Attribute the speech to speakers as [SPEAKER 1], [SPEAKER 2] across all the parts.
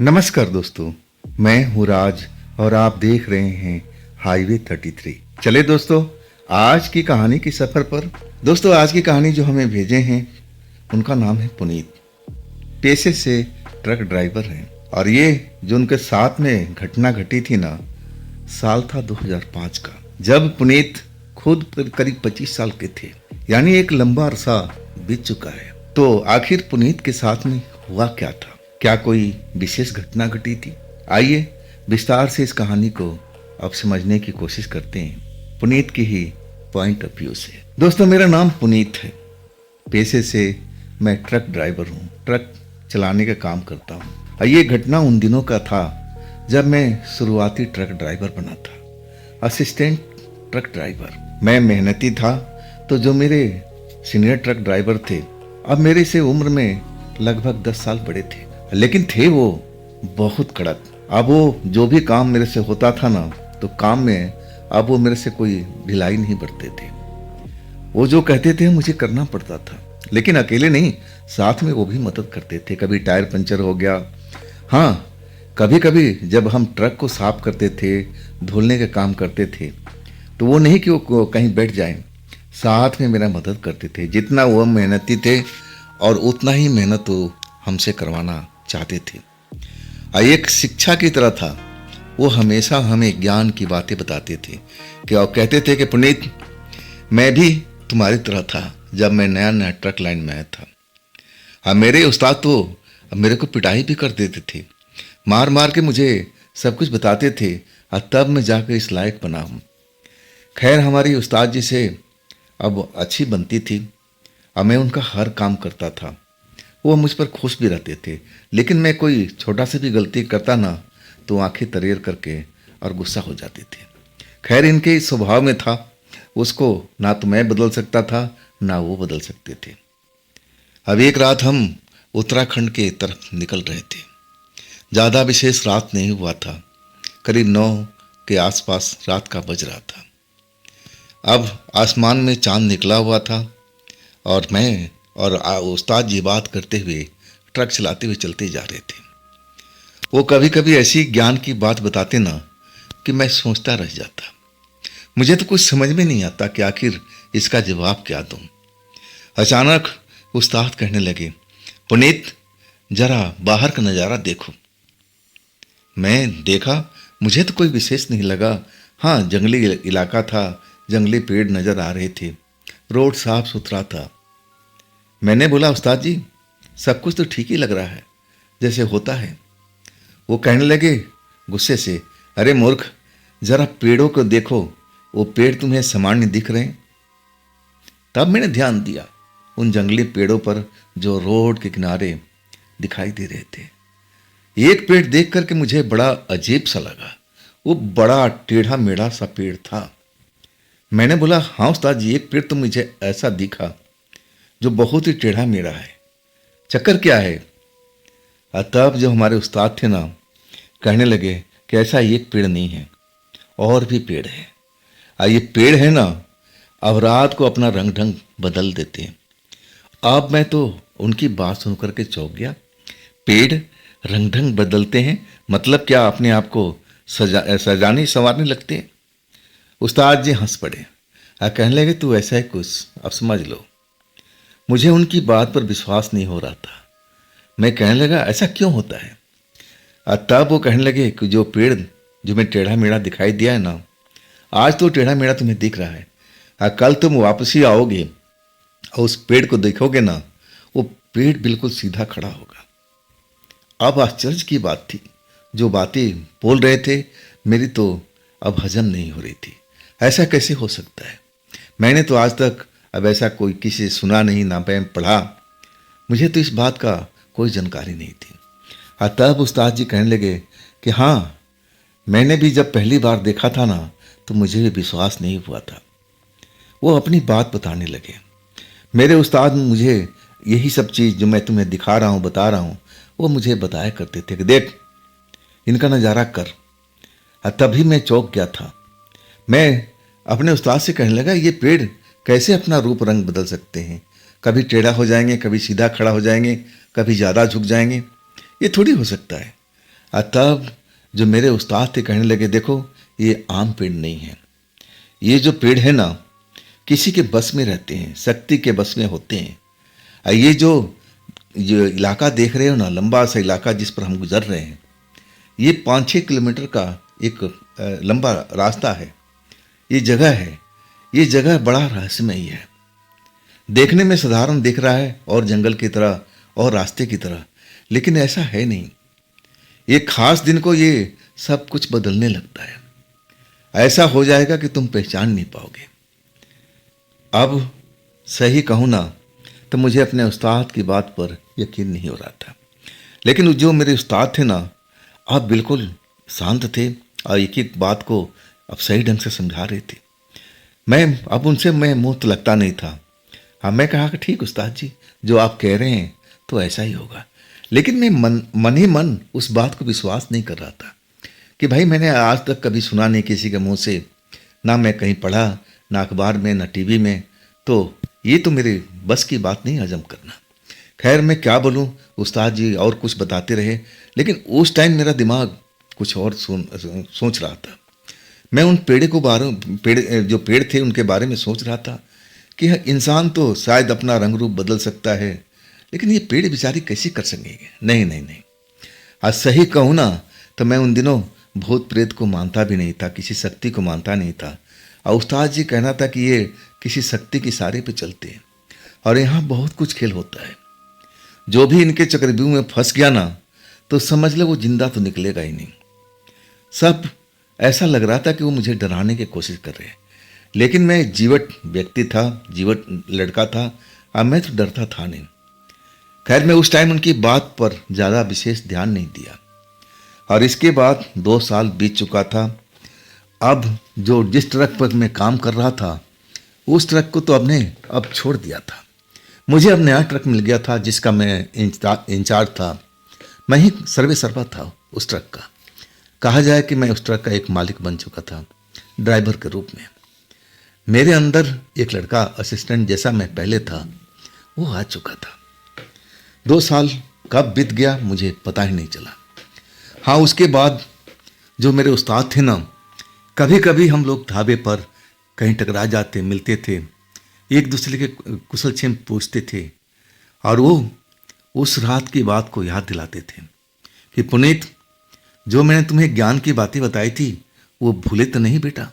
[SPEAKER 1] नमस्कार दोस्तों, मैं हूँ राज और आप देख रहे हैं हाईवे 33। चले दोस्तों, आज की कहानी की सफ़र पर। दोस्तों, आज की कहानी जो हमें भेजे हैं उनका नाम है पुनीत। पेशे से ट्रक ड्राइवर हैं और ये जो उनके साथ में घटना घटी थी ना, साल था 2005 का, जब पुनीत खुद करीब 25 साल के थे। यानी एक लंबा अरसा बीत चुका है। तो आखिर पुनीत के साथ में हुआ क्या था? क्या कोई विशेष घटना घटी थी? आइए विस्तार से इस कहानी को अब समझने की कोशिश करते हैं पुनीत की ही पॉइंट ऑफ व्यू से। दोस्तों, मेरा नाम पुनीत है। पेशे से मैं ट्रक ड्राइवर हूँ, ट्रक चलाने का काम करता हूँ। ये घटना उन दिनों का था जब मैं शुरुआती ट्रक ड्राइवर बना था, असिस्टेंट ट्रक ड्राइवर। मैं मेहनती था, तो जो मेरे सीनियर ट्रक ड्राइवर थे, अब मेरे से उम्र में लगभग 10 साल बड़े थे, लेकिन थे वो बहुत कड़क। अब वो जो भी काम मेरे से होता था ना, तो काम में अब वो मेरे से कोई ढिलाई नहीं बरतते थे। वो जो कहते थे मुझे करना पड़ता था, लेकिन अकेले नहीं, साथ में वो भी मदद करते थे। कभी टायर पंचर हो गया, हाँ, कभी कभी जब हम ट्रक को साफ करते थे, धुलने का काम करते थे, तो वो नहीं कि वो कहीं बैठ जाएं, साथ में मेरा मदद करते थे। जितना वो मेहनती थे और उतना ही मेहनत वो हमसे करवाना चाहते थे। एक शिक्षा की तरह था। वो हमेशा हमें ज्ञान की बातें बताते थे कि और कहते थे कि पुनीत, मैं भी तुम्हारी तरह था जब मैं नया नया ट्रक लाइन में आया था। मेरे उस्ताद तो मेरे को पिटाई भी कर देते थे, मार मार के मुझे सब कुछ बताते थे, और तब मैं जाकर इस लायक बना हूँ। खैर, हमारी उस्ताद जी से अब अच्छी बनती थी और मैं उनका हर काम करता था। वो मुझ पर खुश भी रहते थे, लेकिन मैं कोई छोटा सा भी गलती करता ना, तो आंखें तरेर करके और गुस्सा हो जाते थे। खैर, इनके इस स्वभाव में था, उसको ना तो मैं बदल सकता था ना वो बदल सकते थे। अब एक रात हम उत्तराखंड के तरफ निकल रहे थे। ज़्यादा विशेष रात नहीं हुआ था, करीब 9 के आसपास रात का बज रहा था। अब आसमान में चांद निकला हुआ था और मैं और उस्ताद जी बात करते हुए ट्रक चलाते हुए चलते जा रहे थे। वो कभी कभी ऐसी ज्ञान की बात बताते ना कि मैं सोचता रह जाता। मुझे तो कुछ समझ में नहीं आता कि आखिर इसका जवाब क्या दूं। अचानक उस्ताद कहने लगे, पुनीत, जरा बाहर का नज़ारा देखो। मैं देखा, मुझे तो कोई विशेष नहीं लगा। हाँ, जंगली इलाका था, जंगली पेड़ नज़र आ रहे थे, रोड साफ सुथरा था। मैंने बोला, उस्ताद जी, सब कुछ तो ठीक ही लग रहा है, जैसे होता है। वो कहने लगे गुस्से से, अरे मूर्ख, जरा पेड़ों को देखो, वो पेड़ तुम्हें सामान्य दिख रहे हैं। तब मैंने ध्यान दिया उन जंगली पेड़ों पर जो रोड के किनारे दिखाई दे रहे थे। एक पेड़ देख करके मुझे बड़ा अजीब सा लगा। वो बड़ा टेढ़ा मेढ़ा सा पेड़ था। मैंने बोला, हाँ उस्ताद जी, एक पेड़ तो मुझे ऐसा दिखा जो बहुत ही टेढ़ा मेढ़ा है, चक्कर क्या है? तब जो हमारे उस्ताद थे ना, कहने लगे कि ऐसा एक पेड़ नहीं है, और भी पेड़ है। ये पेड़ है ना, अब रात को अपना रंग ढंग बदल देते हैं। अब मैं तो उनकी बात सुन करके चौंक गया। पेड़ रंग ढंग बदलते हैं मतलब क्या? अपने आप को सजाने संवारने लगते हैं? उस्ताद जी हंस पड़े। कहने लगे, तू ऐसा है कुछ, अब समझ लो। मुझे उनकी बात पर विश्वास नहीं हो रहा था। मैं कहने लगा, ऐसा क्यों होता है? तब वो कहने लगे कि जो पेड़ जो मैं टेढ़ा मेढ़ा दिखाई दिया है ना, आज तो टेढ़ा मेढ़ा तुम्हें दिख रहा है, कल तुम वापसी आओगे और उस पेड़ को देखोगे ना, वो पेड़ बिल्कुल सीधा खड़ा होगा। अब आश्चर्य की बात थी, जो बातें बोल रहे थे मेरी तो अब हजम नहीं हो रही थी। ऐसा कैसे हो सकता है? मैंने तो आज तक अब ऐसा कोई किसी से सुना नहीं, ना मैं पढ़ा। मुझे तो इस बात का कोई जानकारी नहीं थी। तब उस्ताद जी कहने लगे कि हाँ, मैंने भी जब पहली बार देखा था ना, तो मुझे भी विश्वास नहीं हुआ था। वो अपनी बात बताने लगे। मेरे उस्ताद मुझे यही सब चीज़ जो मैं तुम्हें दिखा रहा हूँ, बता रहा हूँ, वो मुझे बताया करते थे कि देख, इनका नज़ारा कर। तभी मैं चौंक गया था। मैं अपने उस्ताद से कहने लगा, ये पेड़ कैसे अपना रूप रंग बदल सकते हैं? कभी टेढ़ा हो जाएंगे, कभी सीधा खड़ा हो जाएंगे, कभी ज़्यादा झुक जाएंगे, ये थोड़ी हो सकता है। तब जो मेरे उस्ताद थे कहने लगे, देखो ये आम पेड़ नहीं है, ये जो पेड़ है ना किसी के बस में रहते हैं, शक्ति के बस में होते हैं। ये जो इलाका देख रहे हो ना, लंबा सा इलाका जिस पर हम गुजर रहे हैं, ये 5-6 किलोमीटर का एक लंबा रास्ता है। ये जगह है, ये जगह बड़ा रहस्यमयी है। देखने में साधारण दिख रहा है और जंगल की तरह और रास्ते की तरह, लेकिन ऐसा है नहीं। एक खास दिन को ये सब कुछ बदलने लगता है। ऐसा हो जाएगा कि तुम पहचान नहीं पाओगे। अब सही कहूँ ना तो मुझे अपने उस्ताद की बात पर यकीन नहीं हो रहा था, लेकिन जो मेरे उस्ताद थे ना, अब बिल्कुल शांत थे और एक एक बात को अब सही ढंग से समझा रहे थे। अब उनसे मैं मुंह तो लगता नहीं था। हाँ, मैं कहा कि ठीक उस्ताद जी, जो आप कह रहे हैं तो ऐसा ही होगा। लेकिन मैं मन ही मन उस बात को विश्वास नहीं कर रहा था कि भाई मैंने आज तक कभी सुना नहीं किसी के मुंह से, ना मैं कहीं पढ़ा, ना अखबार में, ना टीवी में, तो ये तो मेरे बस की बात नहीं हजम करना। खैर मैं क्या बोलूँ, उस्ताद जी और कुछ बताते रहे, लेकिन उस टाइम मेरा दिमाग कुछ और सोच रहा था। मैं उन जो पेड़ थे उनके बारे में सोच रहा था कि इंसान तो शायद अपना रंग रूप बदल सकता है, लेकिन ये पेड़ बेचारी कैसे कर सकेंगे। नहीं नहीं नहीं, आज सही कहूँ ना तो मैं उन दिनों भूत प्रेत को मानता भी नहीं था, किसी शक्ति को मानता नहीं था। और उस्ताद जी कहना था कि ये किसी शक्ति के इशारे पे चलते हैं और यहाँ बहुत कुछ खेल होता है। जो भी इनके चक्रव्यूह में फंस गया ना तो समझ लो वो जिंदा तो निकलेगा ही नहीं। सब ऐसा लग रहा था कि वो मुझे डराने की कोशिश कर रहे हैं, लेकिन मैं जीवट व्यक्ति था, जीवट लड़का था, अब मैं तो डरता था नहीं। खैर मैं उस टाइम उनकी बात पर ज़्यादा विशेष ध्यान नहीं दिया। और इसके बाद 2 साल बीत चुका था। अब जिस ट्रक पर मैं काम कर रहा था उस ट्रक को तो अब छोड़ दिया था। मुझे अब नया ट्रक मिल गया था जिसका मैं इंचार्ज था। मैं ही सर्वे सर्वा था उस ट्रक का। कहा जाए कि मैं उस ट्रक का एक मालिक बन चुका था, ड्राइवर के रूप में। मेरे अंदर एक लड़का असिस्टेंट जैसा मैं पहले था वो आ चुका था। 2 साल कब बीत गया मुझे पता ही नहीं चला। हाँ, उसके बाद जो मेरे उस्ताद थे ना, कभी कभी हम लोग ढाबे पर कहीं टकरा जाते, मिलते थे, एक दूसरे के कुशल क्षेम पूछते थे और वो उस रात की बात को याद दिलाते थे कि पुनीत, जो मैंने तुम्हें ज्ञान की बातें बताई थी वो भूले तो नहीं बेटा।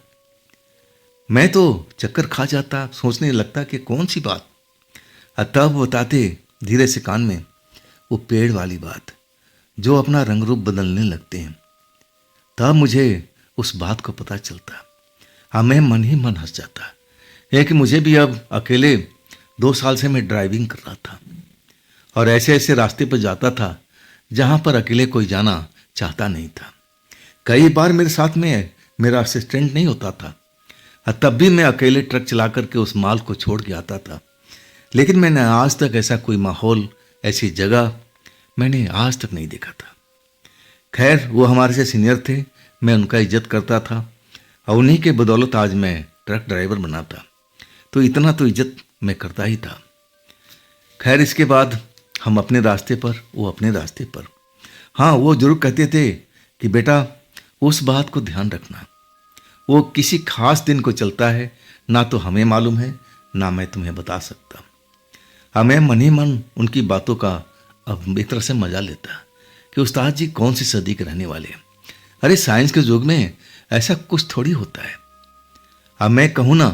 [SPEAKER 1] मैं तो चक्कर खा जाता, सोचने लगता कि कौन सी बात। तब बताते धीरे से कान में वो पेड़ वाली बात जो अपना रंग रूप बदलने लगते हैं। तब मुझे उस बात को पता चलता। हाँ, मैं मन ही मन हंस जाता है कि मुझे भी अब अकेले 2 साल से मैं ड्राइविंग कर रहा था और ऐसे ऐसे रास्ते पर जाता था जहाँ पर अकेले कोई जाना चाहता नहीं था। कई बार मेरे साथ में मेरा असिस्टेंट नहीं होता था, तब भी मैं अकेले ट्रक चला करके उस माल को छोड़ के आता था। लेकिन मैंने आज तक ऐसा कोई माहौल, ऐसी जगह मैंने आज तक नहीं देखा था। खैर वो हमारे से सीनियर थे, मैं उनका इज्जत करता था और उन्हीं के बदौलत आज मैं ट्रक ड्राइवर बना था, तो इतना तो इज्जत मैं करता ही था। खैर इसके बाद हम अपने रास्ते पर, वो अपने रास्ते पर। हाँ, वो जरूर कहते थे कि बेटा उस बात को ध्यान रखना, वो किसी खास दिन को चलता है, ना तो हमें मालूम है ना मैं तुम्हें बता सकता। हमें मन ही मन उनकी बातों का अब एक तरह से मजा लेता कि उस्ताद जी कौन सी सदी के रहने वाले हैं। अरे साइंस के युग में ऐसा कुछ थोड़ी होता है। अब मैं कहूँ ना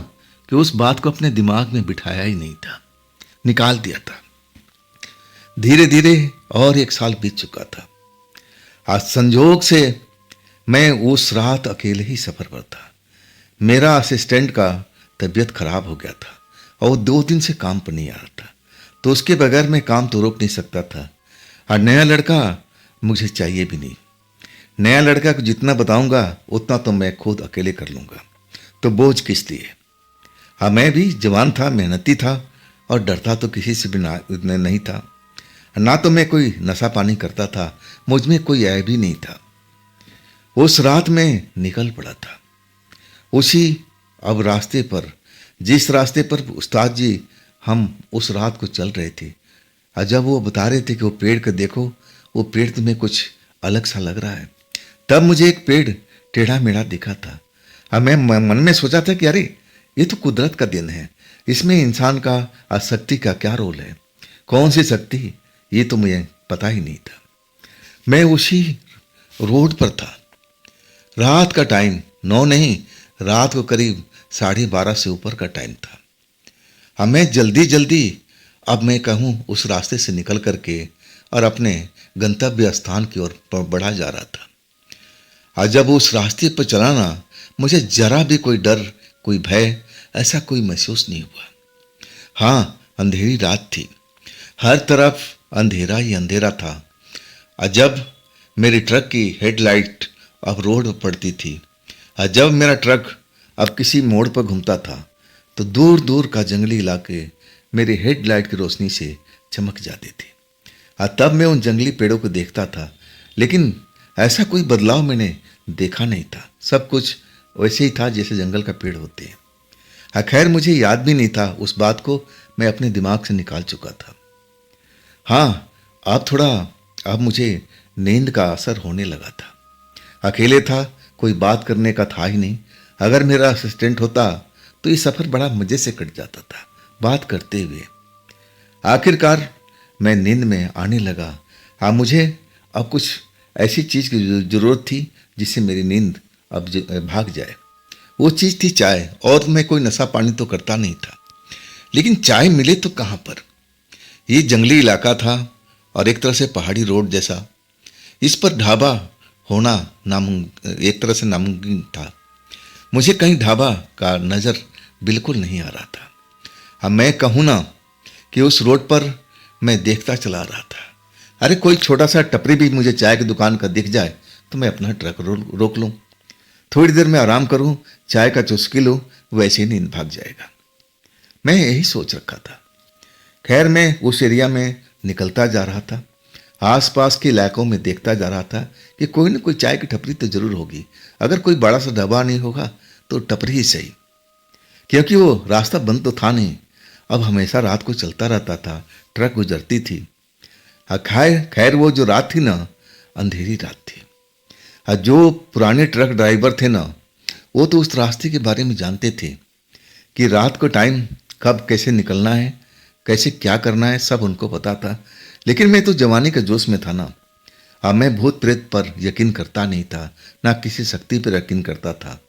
[SPEAKER 1] कि उस बात को अपने दिमाग में बिठाया ही नहीं था, निकाल दिया था। धीरे धीरे और 1 साल बीत चुका था। आज संजोग से मैं उस रात अकेले ही सफर पर था। मेरा असिस्टेंट का तबीयत खराब हो गया था और 2 दिन से काम पर नहीं आ रहा था, तो उसके बगैर मैं काम तो रोक नहीं सकता था। और नया लड़का मुझे चाहिए भी नहीं। नया लड़का को जितना बताऊंगा उतना तो मैं खुद अकेले कर लूँगा, तो बोझ किस लिए। हाँ, मैं भी जवान था, मेहनती था और डरता तो किसी से भी नहीं था। ना तो मैं कोई नशा पानी करता था, मुझ में कोई ऐब भी नहीं था। उस रात में निकल पड़ा था उसी अब रास्ते पर, जिस रास्ते पर उस्ताद जी हम उस रात को चल रहे थे। और जब वो बता रहे थे कि वो पेड़ को देखो, वो पेड़ तुम्हें कुछ अलग सा लग रहा है। तब मुझे एक पेड़ टेढ़ा मेढ़ा दिखा था। अब मैं मन में सोचा था कि अरे ये तो कुदरत का दिन है, इसमें इंसान का आसक्ति का क्या रोल है, कौन सी शक्ति, ये तो मुझे पता ही नहीं था। मैं उसी रोड पर था। रात का टाइम, 9 नहीं, रात को करीब 12:30 से ऊपर का टाइम था। अब मैं जल्दी जल्दी, अब मैं कहूँ उस रास्ते से निकल करके और अपने गंतव्य स्थान की ओर बढ़ा जा रहा था। और जब उस रास्ते पर चला ना, मुझे जरा भी कोई डर, कोई भय, ऐसा कोई महसूस नहीं हुआ। हाँ, अंधेरी रात थी, हर तरफ अंधेरा ही अंधेरा था। और जब मेरी ट्रक की हेडलाइट अब रोड पर पड़ती थी, और जब मेरा ट्रक अब किसी मोड़ पर घूमता था, तो दूर दूर का जंगली इलाके मेरी हेडलाइट की रोशनी से चमक जाते थे। और तब मैं उन जंगली पेड़ों को देखता था, लेकिन ऐसा कोई बदलाव मैंने देखा नहीं था। सब कुछ वैसे ही था जैसे जंगल का पेड़ होते हैं। खैर, मुझे याद भी नहीं था, उस बात को मैं अपने दिमाग से निकाल चुका था। हाँ, अब मुझे नींद का असर होने लगा था। अकेले था, कोई बात करने का था ही नहीं। अगर मेरा असिस्टेंट होता तो ये सफ़र बड़ा मज़े से कट जाता था, बात करते हुए। आखिरकार मैं नींद में आने लगा। हाँ, मुझे अब कुछ ऐसी चीज़ की ज़रूरत थी जिससे मेरी नींद अब भाग जाए। वो चीज़ थी चाय। और मैं कोई नशा पानी तो करता नहीं था, लेकिन चाय मिले तो कहाँ पर। ये जंगली इलाका था और एक तरह से पहाड़ी रोड जैसा। इस पर ढाबा होना एक तरह से नामुमकिन था। मुझे कहीं ढाबा का नज़र बिल्कुल नहीं आ रहा था। अब मैं कहूँ ना कि उस रोड पर मैं देखता चला रहा था। अरे कोई छोटा सा टपरी भी मुझे चाय की दुकान का दिख जाए तो मैं अपना ट्रक रोक लूँ, थोड़ी देर में आराम करूँ, चाय का चुस्की लूँ, वैसे ही नींद भाग जाएगा। मैं यही सोच रखा था। खैर, मैं उस एरिया में निकलता जा रहा था, आसपास के इलाकों में देखता जा रहा था कि कोई ना कोई चाय की टपरी तो जरूर होगी। अगर कोई बड़ा सा ढाबा नहीं होगा तो टपरी ही सही, क्योंकि वो रास्ता बंद तो था नहीं। अब हमेशा रात को चलता रहता था, ट्रक गुजरती थी। खैर वो जो रात थी ना, अंधेरी रात थी। जो पुराने ट्रक ड्राइवर थे ना, वो तो उस रास्ते के बारे में जानते थे कि रात को टाइम कब कैसे निकलना है, कैसे क्या करना है, सब उनको पता था। लेकिन मैं तो जवानी के जोश में था ना। अब मैं भूत प्रेत पर यकीन करता नहीं था, ना किसी शक्ति पर यकीन करता था।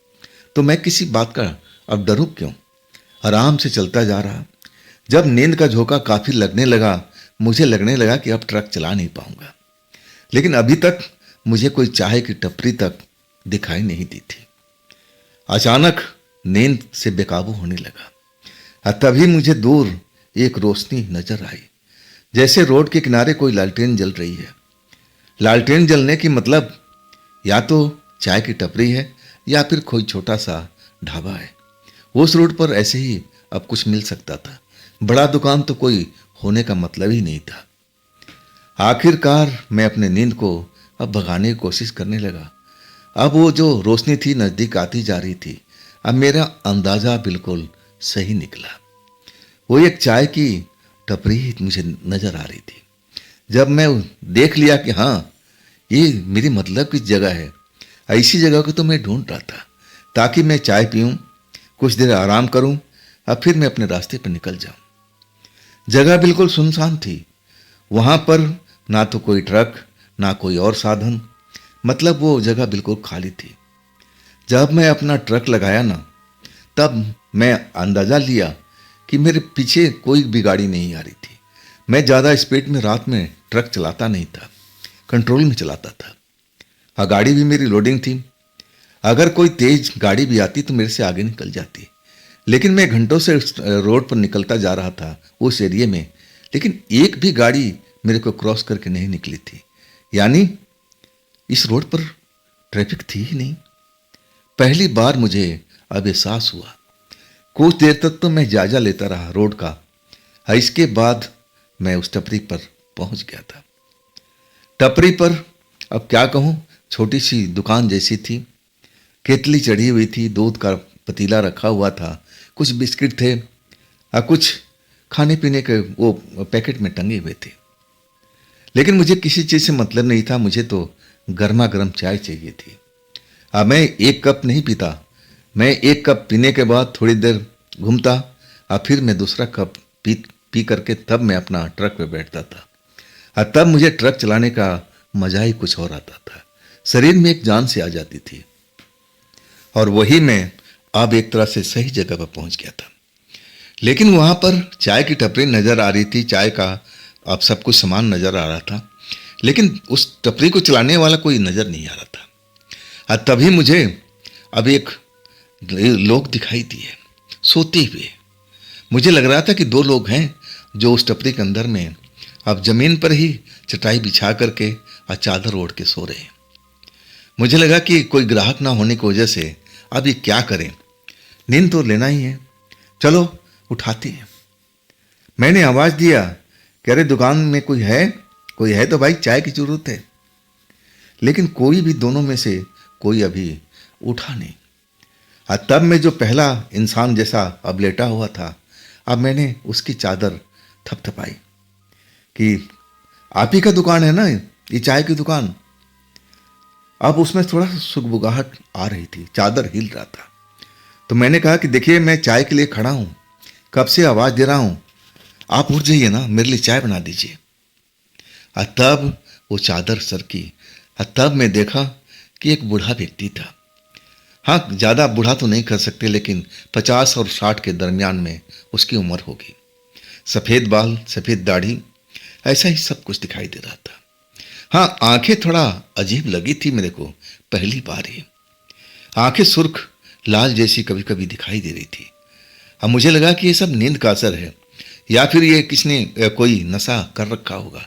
[SPEAKER 1] तो मैं किसी बात का अब डरूं क्यों। आराम से चलता जा रहा। जब नींद का झोंका काफी लगने लगा, मुझे लगने लगा कि अब ट्रक चला नहीं पाऊंगा। लेकिन अभी तक मुझे कोई चाय की टपरी तक दिखाई नहीं दी थी। अचानक नींद से बेकाबू होने लगा। तभी मुझे दूर एक रोशनी नजर आई, जैसे रोड के किनारे कोई लालटेन जल रही है। लालटेन जलने की मतलब या तो चाय की टपरी है या फिर कोई छोटा सा ढाबा है। उस रोड पर ऐसे ही अब कुछ मिल सकता था, बड़ा दुकान तो कोई होने का मतलब ही नहीं था। आखिरकार मैं अपने नींद को अब भगाने की कोशिश करने लगा। अब वो जो रोशनी थी नजदीक आती जा रही थी। अब मेरा अंदाजा बिल्कुल सही निकला। वो एक चाय की टपरी ही मुझे नजर आ रही थी। जब मैं देख लिया कि हाँ, ये मेरी मतलब की जगह है, ऐसी जगह को तो मैं ढूंढ रहा था ताकि मैं चाय पीऊं, कुछ देर आराम करूं, अब फिर मैं अपने रास्ते पर निकल जाऊं। जगह बिल्कुल सुनसान थी। वहां पर ना तो कोई ट्रक, ना कोई और साधन, मतलब वो जगह बिल्कुल खाली थी। जब मैं अपना ट्रक लगाया ना, तब मैं अंदाजा लिया कि मेरे पीछे कोई भी गाड़ी नहीं आ रही थी। मैं ज़्यादा स्पीड में रात में ट्रक चलाता नहीं था, कंट्रोल में चलाता था। हाँ, गाड़ी भी मेरी लोडिंग थी। अगर कोई तेज गाड़ी भी आती तो मेरे से आगे निकल जाती। लेकिन मैं घंटों से रोड पर निकलता जा रहा था उस एरिया में, लेकिन एक भी गाड़ी मेरे को क्रॉस करके नहीं निकली थी। यानी इस रोड पर ट्रैफिक थी ही नहीं। पहली बार मुझे अब एहसास हुआ। कुछ देर तक तो मैं जायजा लेता रहा रोड का। इसके बाद मैं उस टपरी पर पहुंच गया था। टपरी पर अब क्या कहूं, छोटी सी दुकान जैसी थी। केतली चढ़ी हुई थी, दूध का पतीला रखा हुआ था, कुछ बिस्किट थे और कुछ खाने पीने के वो पैकेट में टंगे हुए थे। लेकिन मुझे किसी चीज़ से मतलब नहीं था। मुझे तो गर्मा गर्म चाय चाहिए थी। अब मैं एक कप नहीं पीता, मैं एक कप पीने के बाद थोड़ी देर घूमता और फिर मैं दूसरा कप पी पी करके तब मैं अपना ट्रक पे बैठता था। और तब मुझे ट्रक चलाने का मजा ही कुछ और आता था। शरीर में एक जान से आ जाती थी और वही मैं अब एक तरह से सही जगह पर पहुंच गया था। लेकिन वहां पर चाय की टपरी नजर आ रही थी, चाय का अब सब कुछ सामान नजर आ रहा था, लेकिन उस टपरी को चलाने वाला कोई नजर नहीं आ रहा था। और तभी मुझे अब एक लोग दिखाई दिए सोते हुए। मुझे लग रहा था कि दो लोग हैं जो उस टपरी के अंदर में अब जमीन पर ही चटाई बिछा करके और चादर ओढ़ के सो रहे हैं। मुझे लगा कि कोई ग्राहक ना होने की वजह से अब ये क्या करें, नींद तो लेना ही है, चलो उठाते हैं। मैंने आवाज दिया कि अरे दुकान में कोई है तो भाई चाय की जरूरत है। लेकिन कोई भी दोनों में से कोई अभी उठा नहीं। और तब मैं जो पहला इंसान जैसा अब लेटा हुआ था, अब मैंने उसकी चादर थपथपाई कि आप ही का दुकान है ना ये चाय की दुकान। अब उसमें थोड़ा सा सुगबुगाहट आ रही थी, चादर हिल रहा था। तो मैंने कहा कि देखिए मैं चाय के लिए खड़ा हूं, कब से आवाज दे रहा हूं, आप उठ जाइए ना, मेरे लिए चाय बना दीजिए। और तब वो चादर सरकी और तब मैं देखा कि एक बूढ़ा व्यक्ति था। हाँ, ज़्यादा बूढ़ा तो नहीं कर सकते, लेकिन 50 और 60 के दरमियान में उसकी उम्र होगी। सफ़ेद बाल, सफ़ेद दाढ़ी, ऐसा ही सब कुछ दिखाई दे रहा था। हाँ, आंखें थोड़ा अजीब लगी थी मेरे को पहली बार ही। आंखें सुर्ख लाल जैसी कभी कभी दिखाई दे रही थी। अब मुझे लगा कि ये सब नींद का असर है या फिर ये किसने कोई नशा कर रखा होगा।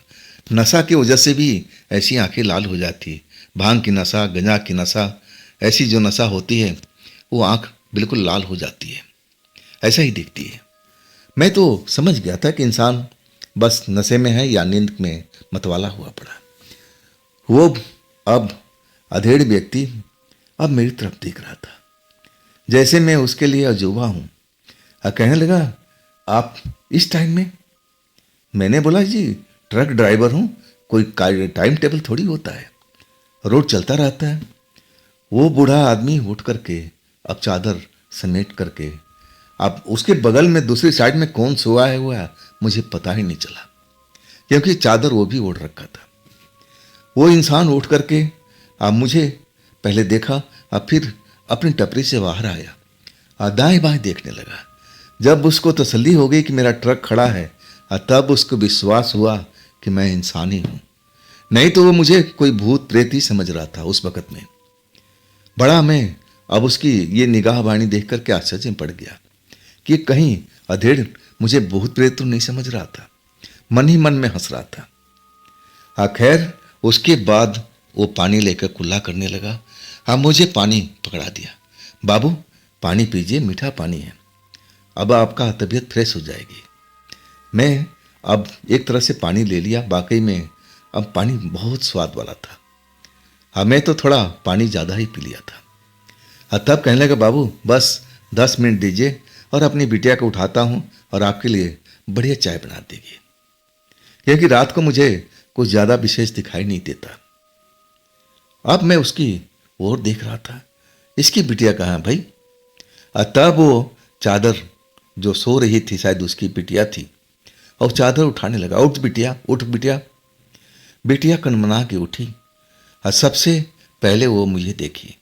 [SPEAKER 1] नशा की वजह से भी ऐसी आंखें लाल हो जाती। भांग की नशा, गंजा की नशा, ऐसी जो नशा होती है वो आंख बिल्कुल लाल हो जाती है, ऐसा ही दिखती है। मैं तो समझ गया था कि इंसान बस नशे में है या नींद में मतवाला हुआ पड़ा। वो अब अधेड़ व्यक्ति अब मेरी तरफ देख रहा था जैसे मैं उसके लिए अजूबा हूं। कहने लगा, आप इस टाइम में? मैंने बोला, जी ट्रक ड्राइवर हूं, कोई टाइम टेबल थोड़ी होता है, रोड चलता रहता है। वो बूढ़ा आदमी उठ करके अब चादर समेट करके, अब उसके बगल में दूसरी साइड में कौन सोया है हुआ मुझे पता ही नहीं चला, क्योंकि चादर वो भी ओढ़ रखा था। वो इंसान उठ करके अब मुझे पहले देखा, अब फिर अपनी टपरी से बाहर आया और दाएं बाएं देखने लगा। जब उसको तसल्ली हो गई कि मेरा ट्रक खड़ा है, तब उसको विश्वास हुआ कि मैं इंसान ही हूं। नहीं तो वो मुझे कोई भूत प्रेत ही समझ रहा था उस वक्त में। बड़ा मैं अब उसकी ये निगाह बाणी देख करके आश्चर्य में पड़ गया कि कहीं अधेड़ मुझे भूत प्रेत तो नहीं समझ रहा था। मन ही मन में हंस रहा था। खैर उसके बाद वो पानी लेकर कुल्ला करने लगा। मुझे पानी पकड़ा दिया, बाबू पानी पीजिए, मीठा पानी है, अब आपका तबीयत फ्रेश हो जाएगी। मैं अब एक तरह से पानी ले लिया। वाकई में अब पानी बहुत स्वाद वाला था। मैं तो थोड़ा पानी ज़्यादा ही पी लिया था। तब कहने लगा, बाबू बस 10 मिनट दीजिए और अपनी बिटिया को उठाता हूँ और आपके लिए बढ़िया चाय बना देगी, क्योंकि रात को मुझे कुछ ज़्यादा विशेष दिखाई नहीं देता। अब मैं उसकी ओर देख रहा था, इसकी बिटिया कहाँ है भाई? तब वो चादर जो सो रही थी शायद उसकी बिटिया थी, और चादर उठाने लगा। उठ बिटिया, उठ बिटिया। बिटिया कनमना के उठी और सबसे पहले वो मुझे देखी,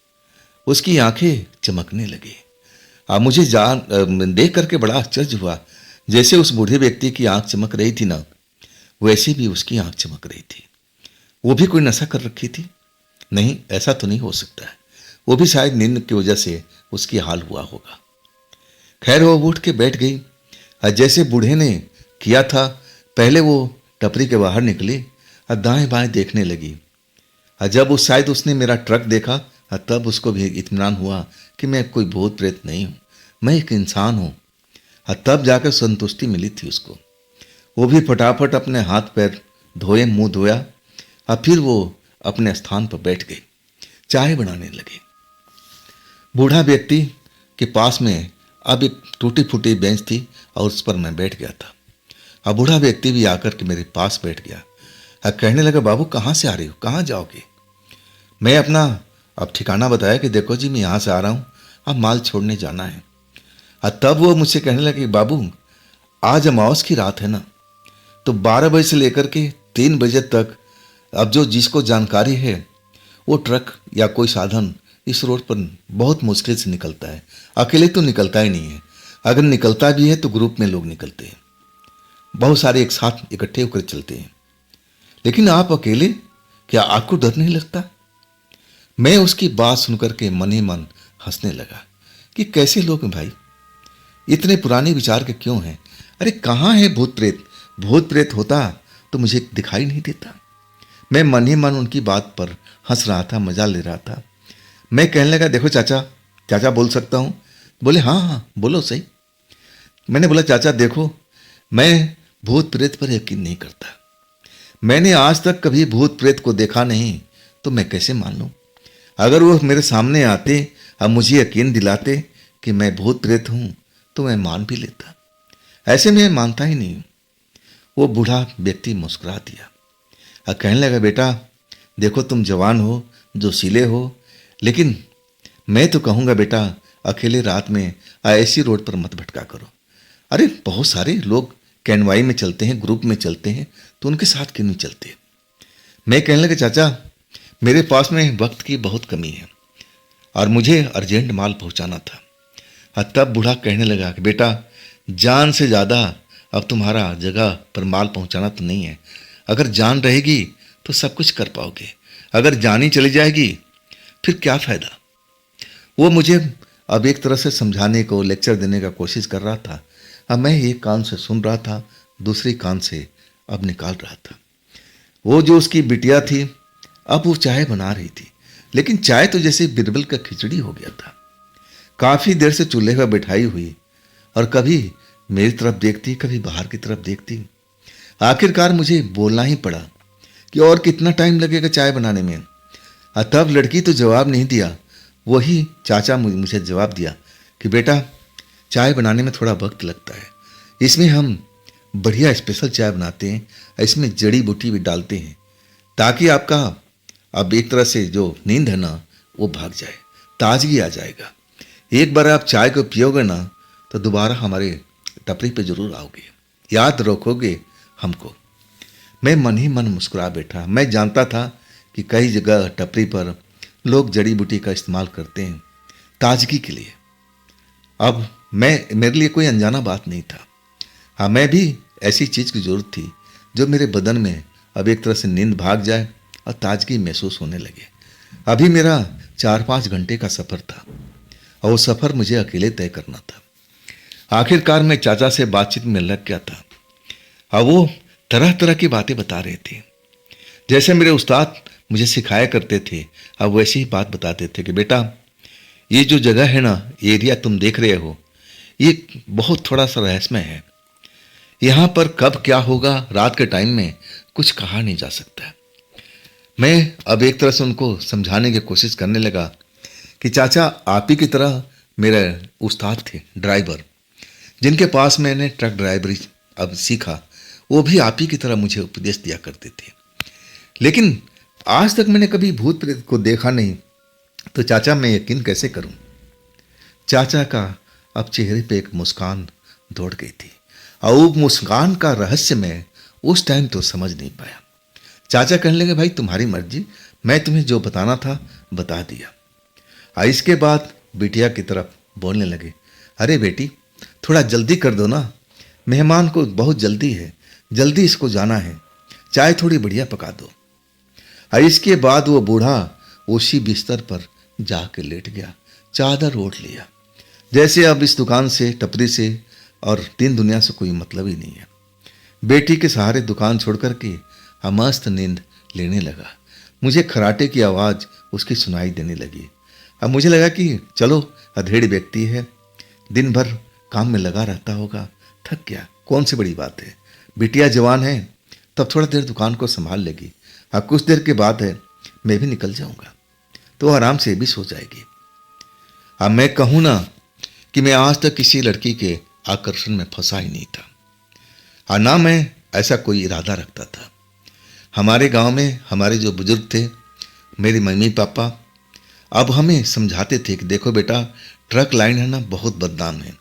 [SPEAKER 1] उसकी आंखें चमकने लगी। मुझे देख करके बड़ा आश्चर्य हुआ। जैसे उस बूढ़े व्यक्ति की आंख चमक रही थी ना, वैसे भी उसकी आंख चमक रही थी। वो भी कोई नशा कर रखी थी? नहीं, ऐसा तो नहीं हो सकता है। वो भी शायद नींद की वजह से उसकी हाल हुआ होगा। खैर वो उठ के बैठ गई। जैसे बूढ़े ने किया था, पहले वो टपरी के बाहर निकली और दाएं बाएं देखने लगी। जब उस शायद उसने मेरा ट्रक देखा, तब उसको भी इत्मीनान हुआ कि मैं कोई भूत प्रेत नहीं हूं, मैं एक इंसान हूं। तब जाकर संतुष्टि मिली थी उसको। वो भी फटाफट अपने हाथ पैर धोए, मुंह धोया और फिर वो अपने स्थान पर बैठ गई, चाय बनाने लगी। बूढ़ा व्यक्ति के पास में अब एक टूटी फूटी बेंच थी और उस पर मैं बैठ गया था। अब बूढ़ा व्यक्ति भी आकर के मेरे पास बैठ गया। कहने लगा, बाबू कहाँ से आ रही हो, कहाँ जाओगे? मैं अपना अब ठिकाना बताया कि देखो जी मैं यहाँ से आ रहा हूँ, अब माल छोड़ने जाना है। तब वो मुझसे कहने लगे, बाबू आज अमावस की रात है ना, तो 12 बजे से लेकर के 3 बजे तक अब जो जिसको जानकारी है वो ट्रक या कोई साधन इस रोड पर बहुत मुश्किल से निकलता है। अकेले तो निकलता ही नहीं है, अगर निकलता भी है तो ग्रुप में लोग निकलते हैं, बहुत सारे एक साथ इकट्ठे होकर चलते हैं। लेकिन आप अकेले, क्या आपको डर नहीं लगता? मैं उसकी बात सुनकर के मन ही मन हंसने लगा कि कैसे लोग हैं भाई, इतने पुराने विचार के क्यों हैं? अरे कहाँ है भूत प्रेत? भूत प्रेत होता तो मुझे दिखाई नहीं देता। मैं मन ही मन उनकी बात पर हंस रहा था, मजा ले रहा था। मैं कहने लगा, देखो चाचा, चाचा बोल सकता हूँ? बोले हाँ हाँ बोलो सही। मैंने बोला, चाचा देखो, मैं भूत प्रेत पर यकीन नहीं करता। मैंने आज तक कभी भूत प्रेत को देखा नहीं, तो मैं कैसे मान लूं? अगर वो मेरे सामने आते और मुझे यकीन दिलाते कि मैं भूत प्रेत हूं, तो मैं मान भी लेता। ऐसे में मानता ही नहीं। वो बूढ़ा व्यक्ति मुस्कुरा दिया और कहने लगा, बेटा देखो तुम जवान हो, जोशीले हो, लेकिन मैं तो कहूँगा बेटा, अकेले रात में ऐसी रोड पर मत भटका करो। अरे बहुत सारे लोग कैनवाई में चलते हैं, ग्रुप में चलते हैं, तो उनके साथ क्यों नहीं चलते? मैं कहने लगा, चाचा मेरे पास में वक्त की बहुत कमी है और मुझे अर्जेंट माल पहुंचाना था। तब बूढ़ा कहने लगा कि बेटा जान से ज़्यादा अब तुम्हारा जगह पर माल पहुंचाना तो नहीं है। अगर जान रहेगी तो सब कुछ कर पाओगे, अगर जान ही चली जाएगी फिर क्या फ़ायदा? वो मुझे अब एक तरह से समझाने को, लेक्चर देने का कोशिश कर रहा था। अब मैं एक कान से सुन रहा था, दूसरी कान से अब निकाल रहा था। वो जो उसकी बिटिया थी, अब वो चाय बना रही थी, लेकिन चाय तो जैसे बिरबल का खिचड़ी हो गया था। काफ़ी देर से चूल्हे पर बैठाई हुई और कभी मेरी तरफ देखती, कभी बाहर की तरफ देखती। आखिरकार मुझे बोलना ही पड़ा कि और कितना टाइम लगेगा चाय बनाने में। तब लड़की तो जवाब नहीं दिया, वही चाचा मुझे जवाब दिया कि बेटा चाय बनाने में थोड़ा वक्त लगता है, इसमें हम बढ़िया स्पेशल चाय बनाते हैं, इसमें जड़ी बूटी भी डालते हैं ताकि आपका अब एक तरह से जो नींद है ना वो भाग जाए, ताजगी आ जाएगा। एक बार आप चाय को पियोगे ना तो दोबारा हमारे टपरी पे जरूर आओगे, याद रखोगे हमको। मैं मन ही मन मुस्कुरा बैठा। मैं जानता था कि कई जगह टपरी पर लोग जड़ी बूटी का इस्तेमाल करते हैं ताजगी के लिए। अब मेरे लिए कोई अनजाना बात नहीं था। हाँ, मैं भी ऐसी चीज़ की ज़रूरत थी जो मेरे बदन में अब एक तरह से नींद भाग जाए और ताजगी महसूस होने लगे। अभी मेरा 4-5 घंटे का सफ़र था और वो सफ़र मुझे अकेले तय करना था। आखिरकार मैं चाचा से बातचीत में लग गया था और वो तरह तरह की बातें बता रहे थे, जैसे मेरे उस्ताद मुझे सिखाया करते थे। अब वैसी ही बात बताते थे कि बेटा ये जो जगह है ना, एरिया तुम देख रहे हो, ये बहुत थोड़ा सा रहस्यमय है। यहाँ पर कब क्या होगा रात के टाइम में कुछ कहा नहीं जा सकता। मैं अब एक तरह से उनको समझाने की कोशिश करने लगा कि चाचा आप ही की तरह मेरे उस्ताद थे ड्राइवर, जिनके पास मैंने ट्रक ड्राइवरी अब सीखा, वो भी आप ही की तरह मुझे उपदेश दिया करते थे। लेकिन आज तक मैंने कभी भूत प्रेत को देखा नहीं, तो चाचा मैं यकीन कैसे करूं? चाचा का अब चेहरे पे एक मुस्कान दौड़ गई थी और वो मुस्कान का रहस्य मैं उस टाइम तो समझ नहीं पाया। चाचा कहने लगे, भाई तुम्हारी मर्जी, मैं तुम्हें जो बताना था बता दिया। और इसके बाद बिटिया की तरफ बोलने लगे, अरे बेटी थोड़ा जल्दी कर दो ना, मेहमान को बहुत जल्दी है, जल्दी इसको जाना है, चाय थोड़ी बढ़िया पका दो। और इसके बाद वो बूढ़ा उसी बिस्तर पर जाके लेट गया, चादर ओढ़ लिया, जैसे अब इस दुकान से, टपरी से और दिन दुनिया से कोई मतलब ही नहीं है। बेटी के सहारे दुकान छोड़ करके मस्त नींद लेने लगा। मुझे खराटे की आवाज़ उसकी सुनाई देने लगी। अब मुझे लगा कि चलो अधेड़ व्यक्ति है, दिन भर काम में लगा रहता होगा, थक गया, कौन सी बड़ी बात है, बिटिया जवान है, तब थोड़ा देर दुकान को संभाल लेगी। अब कुछ देर के बाद है मैं भी निकल जाऊंगा तो आराम से भी सो जाएगी। अब मैं कहूँ ना कि मैं आज तक किसी लड़की के आकर्षण में फंसा ही नहीं था, और ना मैं ऐसा कोई इरादा रखता था। हमारे गांव में हमारे जो बुजुर्ग थे मेरे मम्मी पापा अब हमें समझाते थे कि देखो बेटा, ट्रक लाइन है ना बहुत बदनाम है।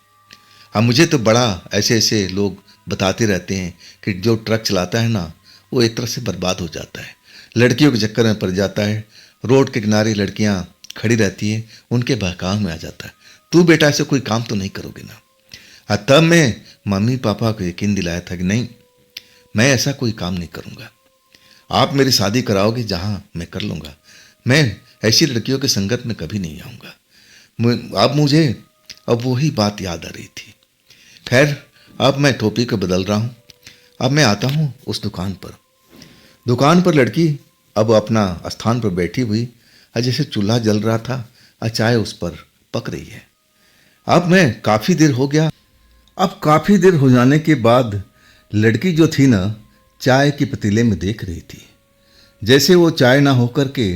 [SPEAKER 1] अब मुझे तो बड़ा ऐसे ऐसे लोग बताते रहते हैं कि जो ट्रक चलाता है ना वो एक तरह से बर्बाद हो जाता है, लड़कियों के चक्कर में पड़ जाता है, रोड के किनारे लड़कियां खड़ी रहती हैं, उनके बहकाव में आ जाता है। तू बेटा ऐसे कोई काम तो नहीं करोगे ना। तब मैं मम्मी पापा को यकीन दिलाया था कि नहीं, मैं ऐसा कोई काम नहीं करूँगा। आप मेरी शादी कराओगे जहाँ मैं कर लूँगा, मैं ऐसी लड़कियों के संगत में कभी नहीं आऊँगा। अब मुझे अब वही बात याद आ रही थी। खैर, अब मैं टोपी को बदल रहा हूँ। अब मैं आता हूँ उस दुकान पर लड़की अब अपना स्थान पर बैठी हुई, जैसे चूल्हा जल रहा था और चाय उस पर पक रही है। अब मैं काफ़ी देर हो गया। अब काफ़ी देर हो जाने के बाद लड़की जो थी ना, चाय के पतीले में देख रही थी, जैसे वो चाय ना होकर के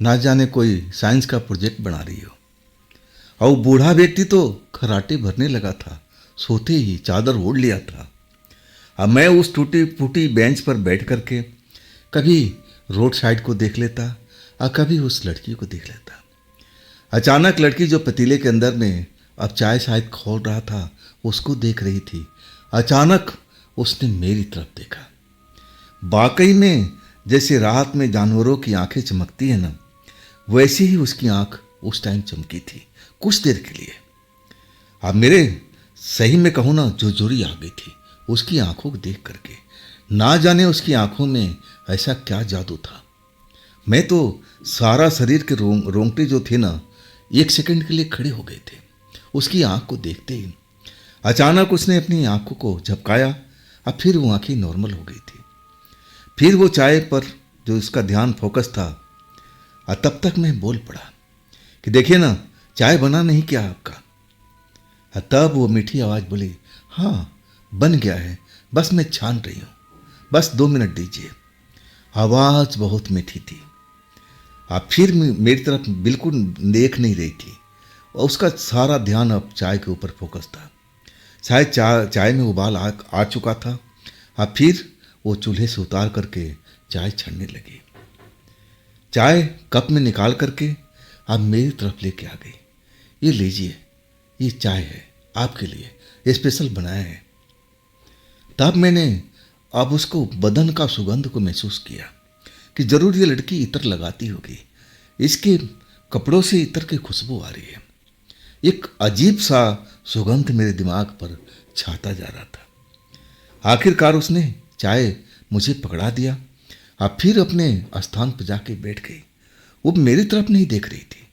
[SPEAKER 1] ना जाने कोई साइंस का प्रोजेक्ट बना रही हो। और बूढ़ा व्यक्ति तो खराटे भरने लगा था, सोते ही चादर ओढ़ लिया था। अब मैं उस टूटी फूटी बेंच पर बैठ करके कभी रोड साइड को देख लेता और कभी उस लड़की को देख लेता। अचानक लड़की जो पतीले के अंदर में अब चाय शायद खोल रहा था, उसको देख रही थी। अचानक उसने मेरी तरफ देखा। वाकई में जैसे रात में जानवरों की आंखें चमकती है ना, वैसे ही उसकी आंख उस टाइम चमकी थी, कुछ देर के लिए। अब मेरे सही में कहूँ ना, जोरी आ गई थी उसकी आंखों को देख करके। ना जाने उसकी आंखों में ऐसा क्या जादू था। मैं तो सारा शरीर के रोंगटे जो थे ना, एक सेकंड के लिए खड़े हो गए थे उसकी आंख को देखते ही। अचानक उसने अपनी आंखों को झपकाया और फिर वो आंखें नॉर्मल हो गई थी। फिर वो चाय पर जो उसका ध्यान फोकस था, और तब तक मैं बोल पड़ा कि देखिए ना, चाय बना नहीं क्या आपका? तब वो मीठी आवाज़ बोली, हाँ बन गया है, बस मैं छान रही हूँ, बस 2 मिनट दीजिए। आवाज़ बहुत मीठी थी। अब फिर मेरी तरफ बिल्कुल देख नहीं रही थी और उसका सारा ध्यान अब चाय के ऊपर फोकस था। शायद चाय में उबाल आ चुका था। अब फिर वो चूल्हे से उतार करके चाय छानने लगी। चाय कप में निकाल करके अब मेरी तरफ लेके आ गई। ये लीजिए, ये चाय है आपके लिए, ये स्पेशल बनाया है। तब मैंने अब उसको बदन का सुगंध को महसूस किया कि जरूर ये लड़की इत्र लगाती होगी, इसके कपड़ों से इत्र की खुशबू आ रही है। एक अजीब सा सुगंध मेरे दिमाग पर छाता जा रहा था। आखिरकार उसने चाय मुझे पकड़ा दिया। अब फिर अपने स्थान पर जाके बैठ गई। वो मेरी तरफ नहीं देख रही थी।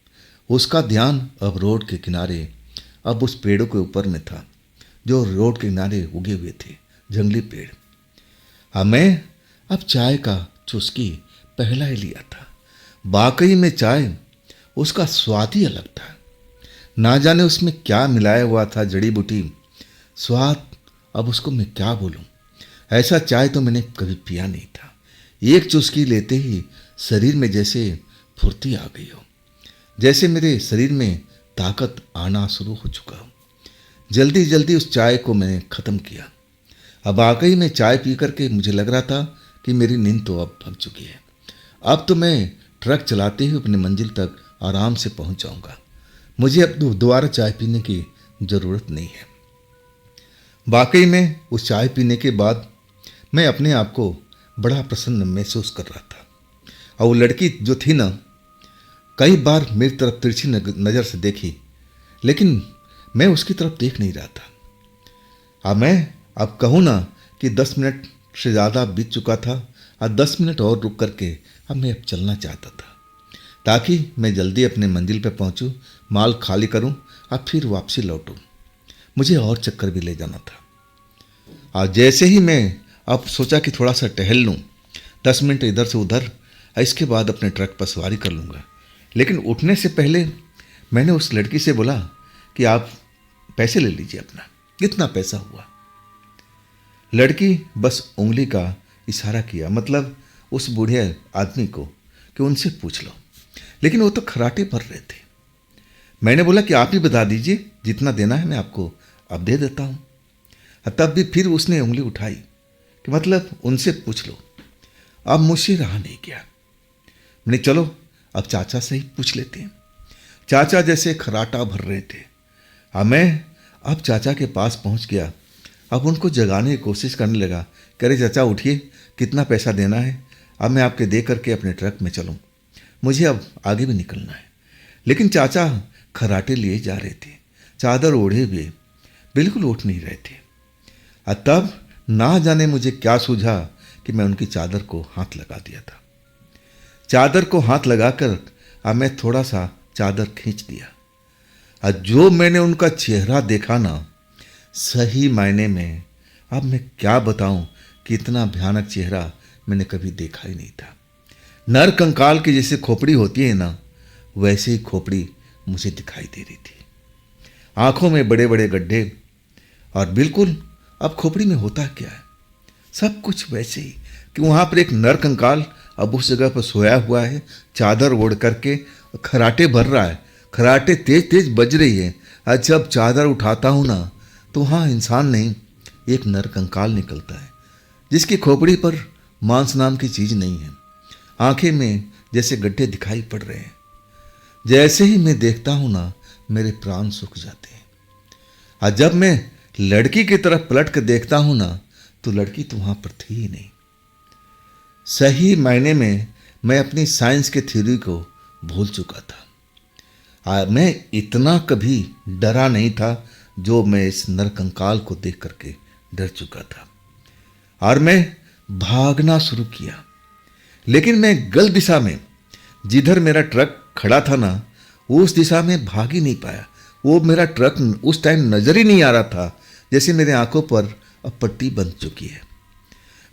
[SPEAKER 1] उसका ध्यान अब रोड के किनारे, अब उस पेड़ों के ऊपर में था जो रोड के किनारे उगे हुए थे, जंगली पेड़। मैं अब चाय का चुस्की पहला ही लिया था। वाकई में चाय, उसका स्वाद ही अलग था। ना जाने उसमें क्या मिलाया हुआ था, जड़ी बूटी स्वाद। अब उसको मैं क्या बोलूं, ऐसा चाय तो मैंने कभी पिया नहीं था। एक चुस्की लेते ही शरीर में जैसे फुर्ती आ गई हो, जैसे मेरे शरीर में ताकत आना शुरू हो चुका हो। जल्दी जल्दी उस चाय को मैंने ख़त्म किया। अब वाकई में चाय पी करके मुझे लग रहा था कि मेरी नींद तो अब भग चुकी है। अब तो मैं ट्रक चलाते ही अपनी मंजिल तक आराम से पहुंच जाऊंगा। मुझे अब दोबारा चाय पीने की ज़रूरत नहीं है। वाकई में उस चाय पीने के बाद मैं अपने आप को बड़ा प्रसन्न महसूस कर रहा था। और वो लड़की जो थी ना, कई बार मेरी तरफ तिरछी नज़र से देखी, लेकिन मैं उसकी तरफ देख नहीं रहा था। मैं अब कहूँ ना कि 10 मिनट से ज़्यादा बीत चुका था और 10 मिनट और रुक करके अब मैं अब चलना चाहता था, ताकि मैं जल्दी अपने मंजिल पर पहुँचूँ, माल खाली करूँ और फिर वापसी लौटूँ। मुझे और चक्कर भी ले जाना था। और जैसे ही मैं अब सोचा कि थोड़ा सा टहल लूँ, 10 मिनट इधर से उधर, इसके बाद अपने ट्रक पर सवारी कर लूँगा। लेकिन उठने से पहले मैंने उस लड़की से बोला कि आप पैसे ले लीजिए अपना, कितना पैसा हुआ। लड़की बस उंगली का इशारा किया, मतलब उस बूढ़े आदमी को, कि उनसे पूछ लो। लेकिन वो तो खराटे भर रहे थे। मैंने बोला कि आप ही बता दीजिए, जितना देना है मैं आपको अब दे देता हूँ। तब भी फिर उसने उंगली उठाई कि मतलब उनसे पूछ लो। अब मुझसे रहा नहीं गया। मैंने चलो अब चाचा से ही पूछ लेते हैं। चाचा जैसे खराटा भर रहे थे। मैं अब चाचा के पास पहुंच गया। अब उनको जगाने की कोशिश करने लगा। कह रहे चाचा उठिए, कितना पैसा देना है? अब मैं आपके दे करके अपने ट्रक में चलूं, मुझे अब आगे भी निकलना है। लेकिन चाचा खराटे लिए जा रहे थे, चादर ओढ़े हुए, बिल्कुल उठ नहीं रहे थे। तब ना जाने मुझे क्या सूझा कि मैं उनकी चादर को हाथ लगा दिया था। चादर को हाथ लगाकर अब मैं थोड़ा सा चादर खींच दिया। जो मैंने उनका चेहरा देखा ना, सही मायने में अब मैं क्या बताऊं कि इतना भयानक चेहरा मैंने कभी देखा ही नहीं था। नर कंकाल की जैसे खोपड़ी होती है ना, वैसे ही खोपड़ी मुझे दिखाई दे रही थी। आंखों में बड़े बड़े गड्ढे, और बिल्कुल अब खोपड़ी में होता क्या है, सब कुछ वैसे ही कि वहां पर एक नर कंकाल अब उस जगह पर सोया हुआ है, चादर ओढ़ करके खराटे भर रहा है। खराटे तेज तेज बज रही है। और जब चादर उठाता हूं ना, तो वहां इंसान नहीं, एक नर कंकाल निकलता है, जिसकी खोपड़ी पर मांस नाम की चीज नहीं है। आंखें में जैसे गड्ढे दिखाई पड़ रहे हैं। जैसे ही मैं देखता हूं ना, मेरे प्राण सूख जाते हैं। और जब मैं लड़की की तरफ पलट कर देखता हूं ना, तो लड़की तो वहां पर थी ही नहीं। सही मायने में मैं अपनी साइंस के थ्योरी को भूल चुका था। मैं इतना कभी डरा नहीं था जो मैं इस नरकंकाल को देख करके डर चुका था। और मैं भागना शुरू किया, लेकिन मैं गलत दिशा में, जिधर मेरा ट्रक खड़ा था ना, उस दिशा में भाग ही नहीं पाया। वो मेरा ट्रक उस टाइम नजर ही नहीं आ रहा था, जैसे मेरे आंखों पर अब पट्टी बंध चुकी है।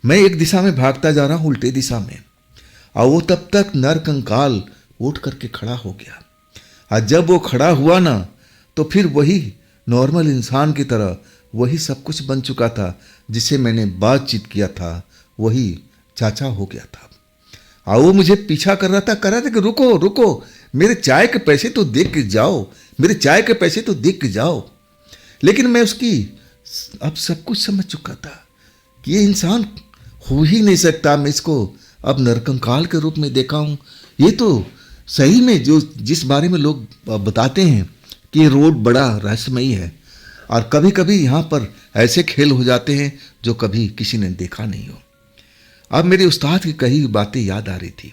[SPEAKER 1] मैं एक दिशा में भागता जा रहा हूं, उल्टे दिशा में, और वो तब तक नर कंकाल उठ करके खड़ा हो गया। और जब वो खड़ा हुआ ना, तो फिर वही नॉर्मल इंसान की तरह वही सब कुछ बन चुका था जिससे मैंने बातचीत किया था। वही चाचा हो गया था। और वो मुझे पीछा कर रहा था, कि रुको रुको, मेरे चाय के पैसे तो देख के जाओ, मेरे चाय के पैसे तो देख के जाओ। लेकिन मैं उसकी अब सब कुछ समझ चुका था कि ये इंसान हो ही नहीं सकता। मैं इसको अब नरकंकाल के रूप में देखा हूं। ये तो सही में जो जिस बारे में लोग बताते हैं कि ये रोड बड़ा रहस्यमयी है, और कभी कभी यहाँ पर ऐसे खेल हो जाते हैं जो कभी किसी ने देखा नहीं हो। अब मेरे उस्ताद की कही बातें याद आ रही थी।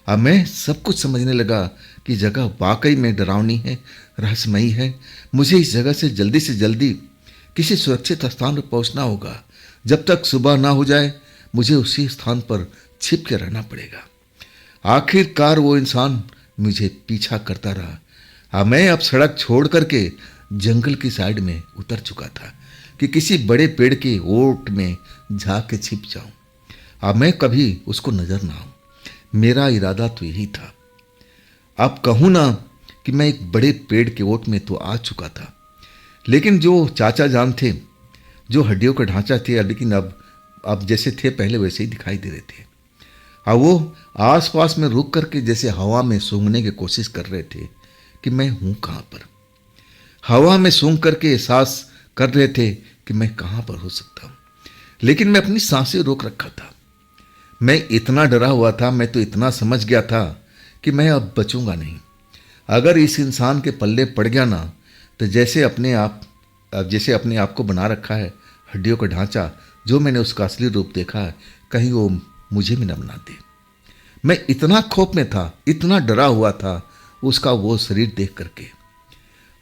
[SPEAKER 1] अब मैं सब कुछ समझने लगा कि जगह वाकई में डरावनी है, रहस्यमयी है। मुझे इस जगह से जल्दी किसी सुरक्षित स्थान पर पहुंचना होगा। जब तक सुबह ना हो जाए, मुझे उसी स्थान पर छिप के रहना पड़ेगा। आखिरकार वो इंसान मुझे पीछा करता रहा। मैं अब सड़क छोड़ करके जंगल की साइड में उतर चुका था कि किसी बड़े पेड़ के ओट में झाँक के छिप जाऊं। अब मैं कभी उसको नजर ना आऊं। मेरा इरादा तो यही था। अब कहूँ ना कि मैं एक बड़े पेड़ के ओट में तो आ चुका था, लेकिन जो चाचा जान थे, जो हड्डियों का ढांचा थे, लेकिन अब जैसे थे पहले वैसे ही दिखाई दे रहे थे। अब वो आसपास में रुक करके जैसे हवा में सूंघने की कोशिश कर रहे थे कि मैं हूँ कहाँ पर। हवा में सूंघ करके एहसास कर रहे थे कि मैं कहाँ पर हो सकता हूँ, लेकिन मैं अपनी सांसें रोक रखा था। मैं इतना डरा हुआ था, मैं तो इतना समझ गया था कि मैं अब बचूंगा नहीं। अगर इस इंसान के पल्ले पड़ गया ना, तो जैसे अपने आप को बना रखा है हड्डियों का ढांचा, जो मैंने उसका असली रूप देखा है, कहीं वो मुझे भी न बना दे। मैं इतना खौफ में था, इतना डरा हुआ था उसका वो शरीर देख करके।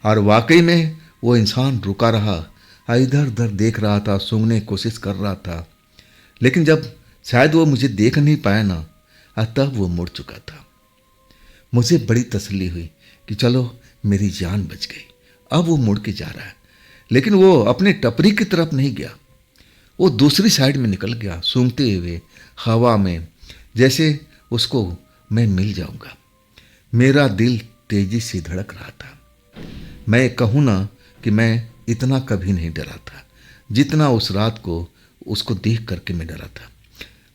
[SPEAKER 1] और वाकई में वो इंसान रुका रहा, इधर उधर देख रहा था, सूंघने की कोशिश कर रहा था। लेकिन जब शायद वो मुझे देख नहीं पाया ना, तब वो मुड़ चुका था। मुझे बड़ी तसल्ली हुई कि चलो मेरी जान बच गई। अब वो मुड़ के जा रहा है, लेकिन वो अपने टपरी की तरफ नहीं गया, वो दूसरी साइड में निकल गया, सूंघते हुए हवा में, जैसे उसको मैं मिल जाऊंगा। मेरा दिल तेजी से धड़क रहा था। मैं कहूँ ना कि मैं इतना कभी नहीं डरा था जितना उस रात को उसको देख करके मैं डरा था।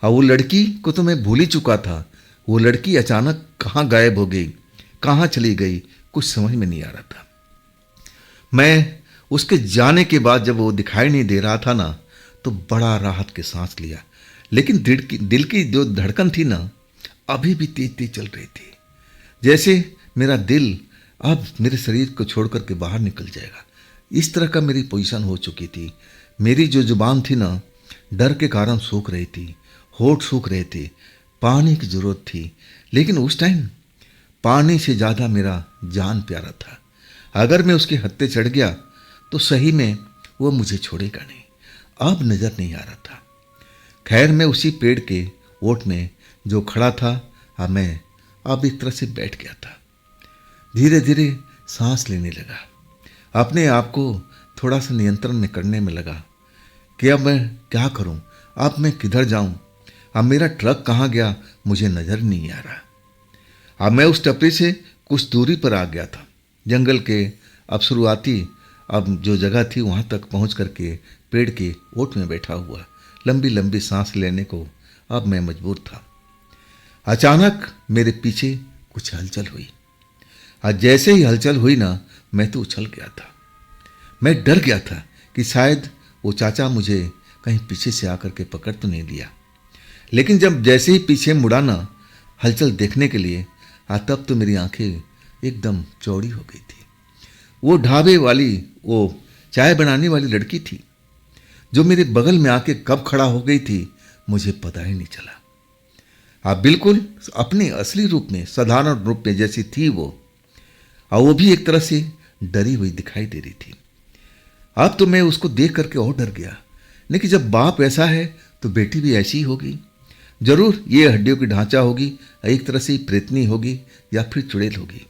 [SPEAKER 1] और वो लड़की को तो मैं भूल ही चुका था। वो लड़की अचानक कहाँ गायब हो गई, कहाँ चली गई, कुछ समझ में नहीं आ रहा था। मैं उसके जाने के बाद जब वो दिखाई नहीं दे रहा था ना, तो बड़ा राहत के सांस लिया। लेकिन दिल की जो धड़कन थी ना, अभी भी तेज तेज चल रही थी। जैसे मेरा दिल अब मेरे शरीर को छोड़ करके बाहर निकल जाएगा। इस तरह का मेरी पोजीशन हो चुकी थी। मेरी जो जुबान थी ना, डर के कारण सूख रही थी, होठ सूख रहे थे, पानी की ज़रूरत थी। लेकिन उस टाइम पानी से ज़्यादा मेरा जान प्यारा था। अगर मैं उसके हत्थे चढ़ गया तो सही में वो मुझे छोड़ेगा नहीं। अब नज़र नहीं आ रहा था। खैर मैं उसी पेड़ के ओट में जो खड़ा था, मैं अब एक तरह से बैठ गया था। धीरे धीरे सांस लेने लगा, अपने आप को थोड़ा सा नियंत्रण में करने में लगा कि अब मैं क्या करूं, अब मैं किधर जाऊं, अब मेरा ट्रक कहाँ गया मुझे नज़र नहीं आ रहा। अब मैं उस टपरी से कुछ दूरी पर आ गया था। जंगल के अब शुरुआती अब जो जगह थी वहाँ तक पहुँच करके पेड़ के ओट में बैठा हुआ लंबी लंबी सांस लेने को अब मैं मजबूर था। अचानक मेरे पीछे कुछ हलचल हुई। आज जैसे ही हलचल हुई ना, मैं तो उछल गया था। मैं डर गया था कि शायद वो चाचा मुझे कहीं पीछे से आकर के पकड़ तो नहीं लिया। लेकिन जब जैसे ही पीछे मुड़ा ना हलचल देखने के लिए, तब तो मेरी आंखें एकदम चौड़ी हो गई थी। वो ढाबे वाली, वो चाय बनाने वाली लड़की थी जो मेरे बगल में आके कब खड़ा हो गई थी मुझे पता ही नहीं चला। बिल्कुल अपने असली रूप में, साधारण रूप में जैसी थी वो, और वो भी एक तरह से डरी हुई दिखाई दे रही थी। अब तो मैं उसको देख करके और डर गया। लेकिन जब बाप ऐसा है तो बेटी भी ऐसी ही होगी। जरूर ये हड्डियों की ढांचा होगी, एक तरह से प्रेतनी होगी या फिर चुड़ैल होगी।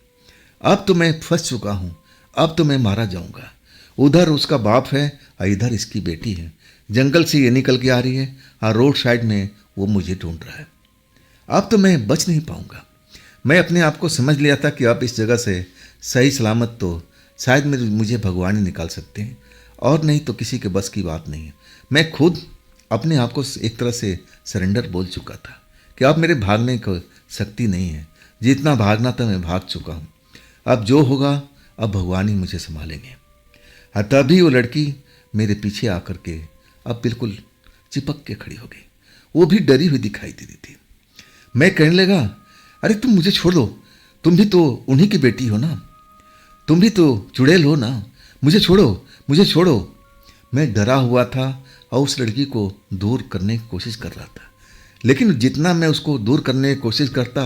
[SPEAKER 1] अब तो मैं फंस चुका हूँ, अब तो मैं मारा जाऊंगा। उधर उसका बाप है और इधर इसकी बेटी है। जंगल से ये निकल के आ रही है और रोड साइड में वो मुझे ढूंढ रहा है। अब तो मैं बच नहीं पाऊंगा। मैं अपने आप को समझ लिया था कि अब इस जगह से सही सलामत तो शायद मुझे भगवान ही निकाल सकते हैं, और नहीं तो किसी के बस की बात नहीं है। मैं खुद अपने आप को एक तरह से सरेंडर बोल चुका था कि अब मेरे भागने को शक्ति नहीं है। जितना भागना था मैं भाग चुका हूँ। अब जो होगा अब भगवान ही मुझे संभालेंगे। तभी वो लड़की मेरे पीछे आकर के अब बिल्कुल चिपक के खड़ी हो गई। वो भी डरी हुई दिखाई दे रही थी। मैं कहने लगा, अरे तुम मुझे छोड़ दो, तुम भी तो उन्हीं की बेटी हो ना, तुम भी तो चुड़ैल हो ना, मुझे छोड़ो, मुझे छोड़ो। मैं डरा हुआ था और उस लड़की को दूर करने की कोशिश कर रहा था। लेकिन जितना मैं उसको दूर करने की कोशिश करता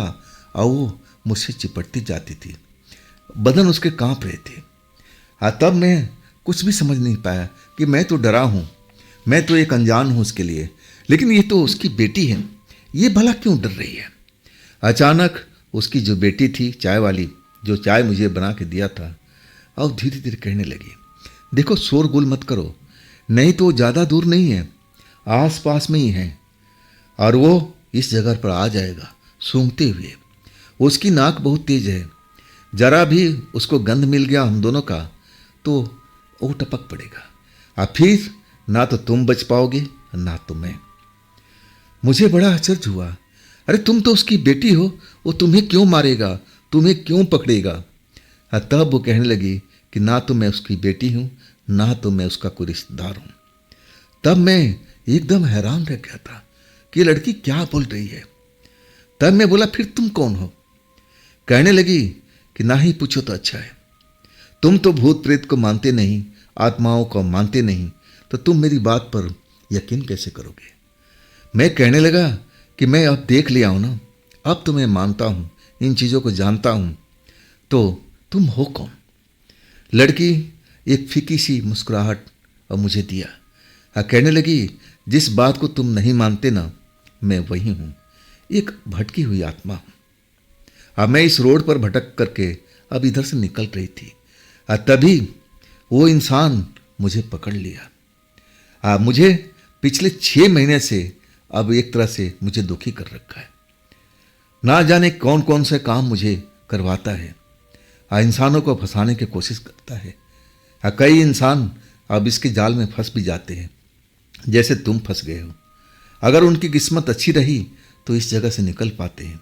[SPEAKER 1] और वो मुझसे चिपटती जाती थी, बदन उसके कांप रहे थे। तब मैं कुछ भी समझ नहीं पाया कि मैं तो डरा हूँ, मैं तो एक अनजान हूँ उसके लिए, लेकिन ये तो उसकी बेटी है, ये भला क्यों डर रही है। अचानक उसकी जो बेटी थी चाय वाली, जो चाय मुझे बना के दिया था, और धीरे धीरे कहने लगी, देखो शोरगुल मत करो, नहीं तो ज़्यादा दूर नहीं है, आस पास में ही है, और वो इस जगह पर आ जाएगा सूंघते हुए। उसकी नाक बहुत तेज है, जरा भी उसको गंध मिल गया हम दोनों का तो वो टपक पड़ेगा। फिर ना तो तुम बच पाओगे ना तो मैं। मुझे बड़ा आश्चर्य हुआ। अरे तुम तो उसकी बेटी हो, वो तुम्हें क्यों मारेगा, तुम्हें क्यों पकड़ेगा। तब वो कहने लगी कि ना तो मैं उसकी बेटी हूँ ना तो मैं उसका कोई रिश्तेदार हूँ। तब मैं एकदम हैरान रह गया था कि ये लड़की क्या बोल रही है। तब मैं बोला, फिर तुम कौन हो। कहने लगी कि ना ही पूछो तो अच्छा है, तुम तो भूत प्रेत को मानते नहीं, आत्माओं को मानते नहीं, तो तुम मेरी बात पर यकीन कैसे करोगे। मैं कहने लगा कि मैं अब देख लिया हूं ना, अब तो मैं मानता हूं, इन चीज़ों को जानता हूं, तो तुम हो कौन। लड़की एक फीकी सी मुस्कुराहट और मुझे दिया। कहने लगी, जिस बात को तुम नहीं मानते ना, मैं वही हूं, एक भटकी हुई आत्मा हूं। अब मैं इस रोड पर भटक करके अब इधर से निकल रही थी, तभी वो इंसान मुझे पकड़ लिया। मुझे पिछले 6 महीने से अब एक तरह से मुझे दुखी कर रखा है। ना जाने कौन कौन से काम मुझे करवाता है, इंसानों को फंसाने की कोशिश करता है। कई इंसान अब इसके जाल में फंस भी जाते हैं, जैसे तुम फंस गए हो। अगर उनकी किस्मत अच्छी रही तो इस जगह से निकल पाते हैं,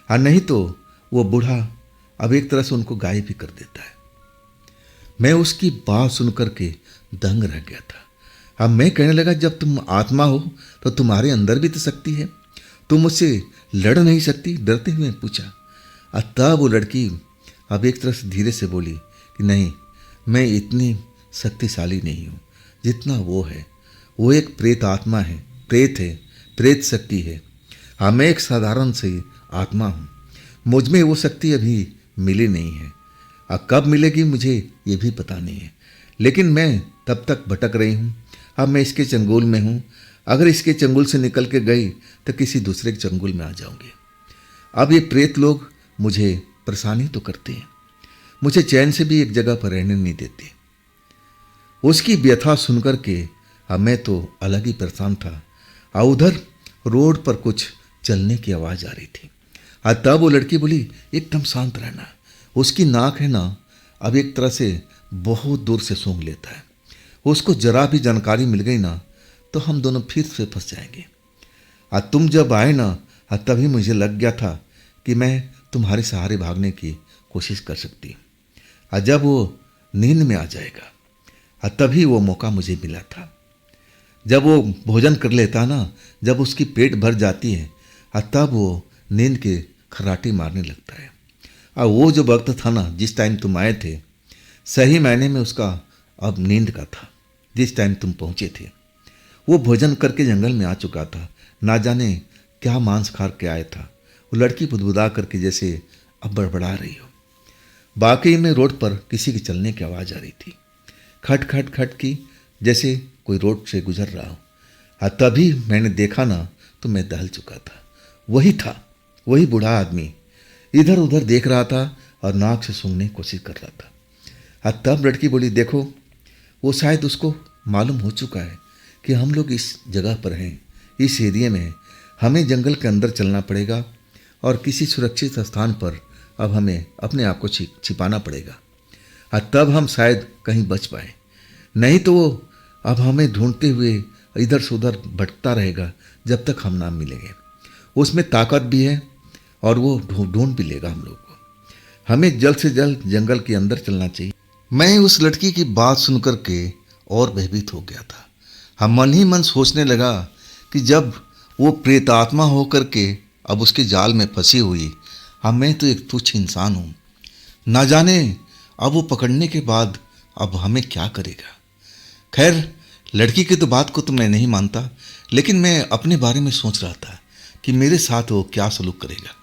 [SPEAKER 1] नहीं तो वो बूढ़ा अब एक तरह से उनको गायब भी कर देता है। मैं उसकी बात सुन करके दंग रह गया था। अब मैं कहने लगा, जब तुम आत्मा हो तो तुम्हारे अंदर भी तो शक्ति है, तुम मुझसे लड़ नहीं सकती। डरते हुए पूछा, तब वो लड़की अब एक तरह से धीरे से बोली कि नहीं, मैं इतनी शक्तिशाली नहीं हूँ जितना वो है। वो एक प्रेत आत्मा है, प्रेत है, प्रेत शक्ति है। हाँ, मैं एक साधारण सी आत्मा हूँ, मुझ में वो शक्ति अभी मिली नहीं है। अब कब मिलेगी मुझे ये भी पता नहीं है, लेकिन मैं तब तक भटक रही हूँ। अब मैं इसके चंगुल में हूँ, अगर इसके चंगुल से निकल के गई तो किसी दूसरे के चंगुल में आ जाऊंगी। अब ये प्रेत लोग मुझे परेशानी तो करते हैं, मुझे चैन से भी एक जगह पर रहने नहीं देते। उसकी व्यथा सुनकर के अब मैं तो अलग ही परेशान था। और उधर रोड पर कुछ चलने की आवाज़ आ रही थी। तब वो लड़की बोली एकदम शांत रहना। उसकी नाक है ना, अब एक तरह से बहुत दूर से सूंघ लेता है। उसको जरा भी जानकारी मिल गई ना तो हम दोनों फिर से फंस जाएंगे। तुम जब आए ना तभी मुझे लग गया था कि मैं तुम्हारे सहारे भागने की कोशिश कर सकती। जब वो नींद में आ जाएगा तभी वो मौका मुझे मिला था। जब वो भोजन कर लेता ना, जब उसकी पेट भर जाती है तब वो नींद के खर्राटे मारने लगता है। और वो जो वक्त था ना, जिस टाइम तुम आए थे, सही मायने में उसका अब नींद का था। जिस टाइम तुम पहुँचे थे वो भोजन करके जंगल में आ चुका था, ना जाने क्या मांस खा के आया था। वो लड़की बुदबुदा करके जैसे अब बड़बड़ा रही हो। बाकी में रोड पर किसी के चलने की आवाज़ आ रही थी, खट खट खट की, जैसे कोई रोड से गुजर रहा हो। तभी मैंने देखा ना तो मैं दहल चुका था। वही था, वही बूढ़ा आदमी इधर उधर देख रहा था और नाक से सूंघने की कोशिश कर रहा था। तब लड़की बोली देखो, वो शायद उसको मालूम हो चुका है कि हम लोग इस जगह पर हैं, इस एरिया में हैं। हमें जंगल के अंदर चलना पड़ेगा और किसी सुरक्षित स्थान पर अब हमें अपने आप को छिपाना पड़ेगा। तब हम शायद कहीं बच पाए, नहीं तो वो अब हमें ढूंढते हुए इधर से उधर भटकता रहेगा जब तक हम ना मिलेंगे। उसमें ताकत भी है और वो ढूंढ भी लेगा हम लोग को। हमें जल्द से जल्द जंगल के अंदर चलना चाहिए। मैं उस लड़की की बात सुनकर के और भयभीत हो गया था। हम मन ही मन सोचने लगा कि जब वो प्रेतात्मा होकर के अब उसके जाल में फंसी हुई, अब मैं तो एक तुच्छ इंसान हूँ, ना जाने अब वो पकड़ने के बाद अब हमें क्या करेगा। खैर, लड़की की तो बात को तो मैं नहीं मानता, लेकिन मैं अपने बारे में सोच रहा था कि मेरे साथ वो क्या सलूक करेगा,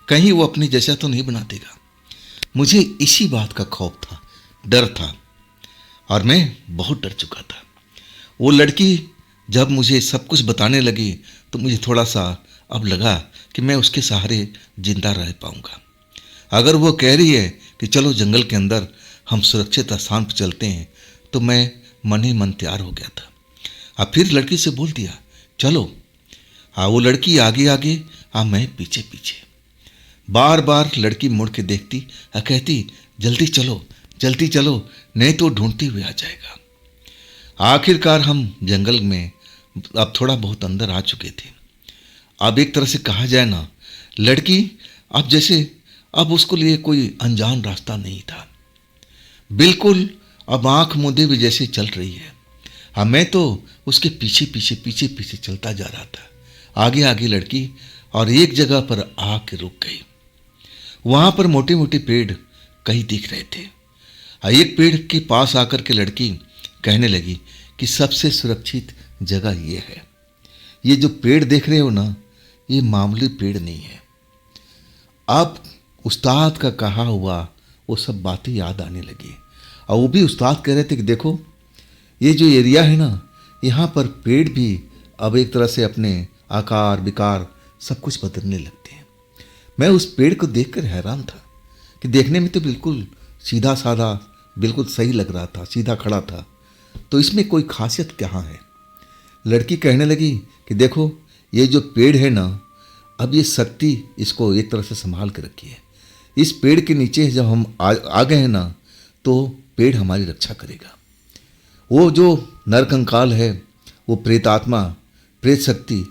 [SPEAKER 1] कहीं वो अपनी जैसा तो नहीं बना देगा। मुझे इसी बात का खौफ था, डर था, और मैं बहुत डर चुका था। वो लड़की जब मुझे सब कुछ बताने लगी तो मुझे थोड़ा सा अब लगा कि मैं उसके सहारे जिंदा रह पाऊंगा। अगर वो कह रही है कि चलो जंगल के अंदर हम सुरक्षित स्थान पर चलते हैं, तो मैं मन ही मन तैयार हो गया था। अब फिर लड़की से बोल दिया चलो। वो लड़की आगे आगे, मैं पीछे पीछे। बार बार लड़की मुड़ के देखती, कहती जल्दी चलो, जल्दी चलो, नहीं तो ढूंढती हुई आ जाएगा। आखिरकार हम जंगल में अब थोड़ा बहुत अंदर आ चुके थे। अब एक तरह से कहा जाए ना, लड़की अब जैसे अब उसको लिए कोई अनजान रास्ता नहीं था, बिल्कुल अब आंख मूंदे हुए जैसे चल रही है। मैं तो उसके पीछे पीछे पीछे पीछे चलता जा रहा था, आगे आगे लड़की, और एक जगह पर आके रुक गई। वहां पर मोटे मोटे पेड़ कहीं दिख रहे थे। एक पेड़ के पास आकर के लड़की कहने लगी कि सबसे सुरक्षित जगह ये है। ये जो पेड़ देख रहे हो ना, ये मामूली पेड़ नहीं है। अब उस्ताद का कहा हुआ वो सब बातें याद आने लगी, और वो भी उस्ताद कह रहे थे कि देखो, ये जो एरिया है ना, यहाँ पर पेड़ भी अब एक तरह से अपने आकार विकार सब कुछ बदलने लगते हैं। मैं उस पेड़ को देखकर हैरान था कि देखने में तो बिल्कुल सीधा साधा बिल्कुल सही लग रहा था, सीधा खड़ा था, तो इसमें कोई खासियत क्या है। लड़की कहने लगी कि देखो, ये जो पेड़ है ना, अब ये शक्ति इसको एक तरह से संभाल के रखी है। इस पेड़ के नीचे जब हम आ गए हैं ना, तो पेड़ हमारी रक्षा करेगा। वो जो नरकंकाल है, वो प्रेतात्मा, प्रेत शक्ति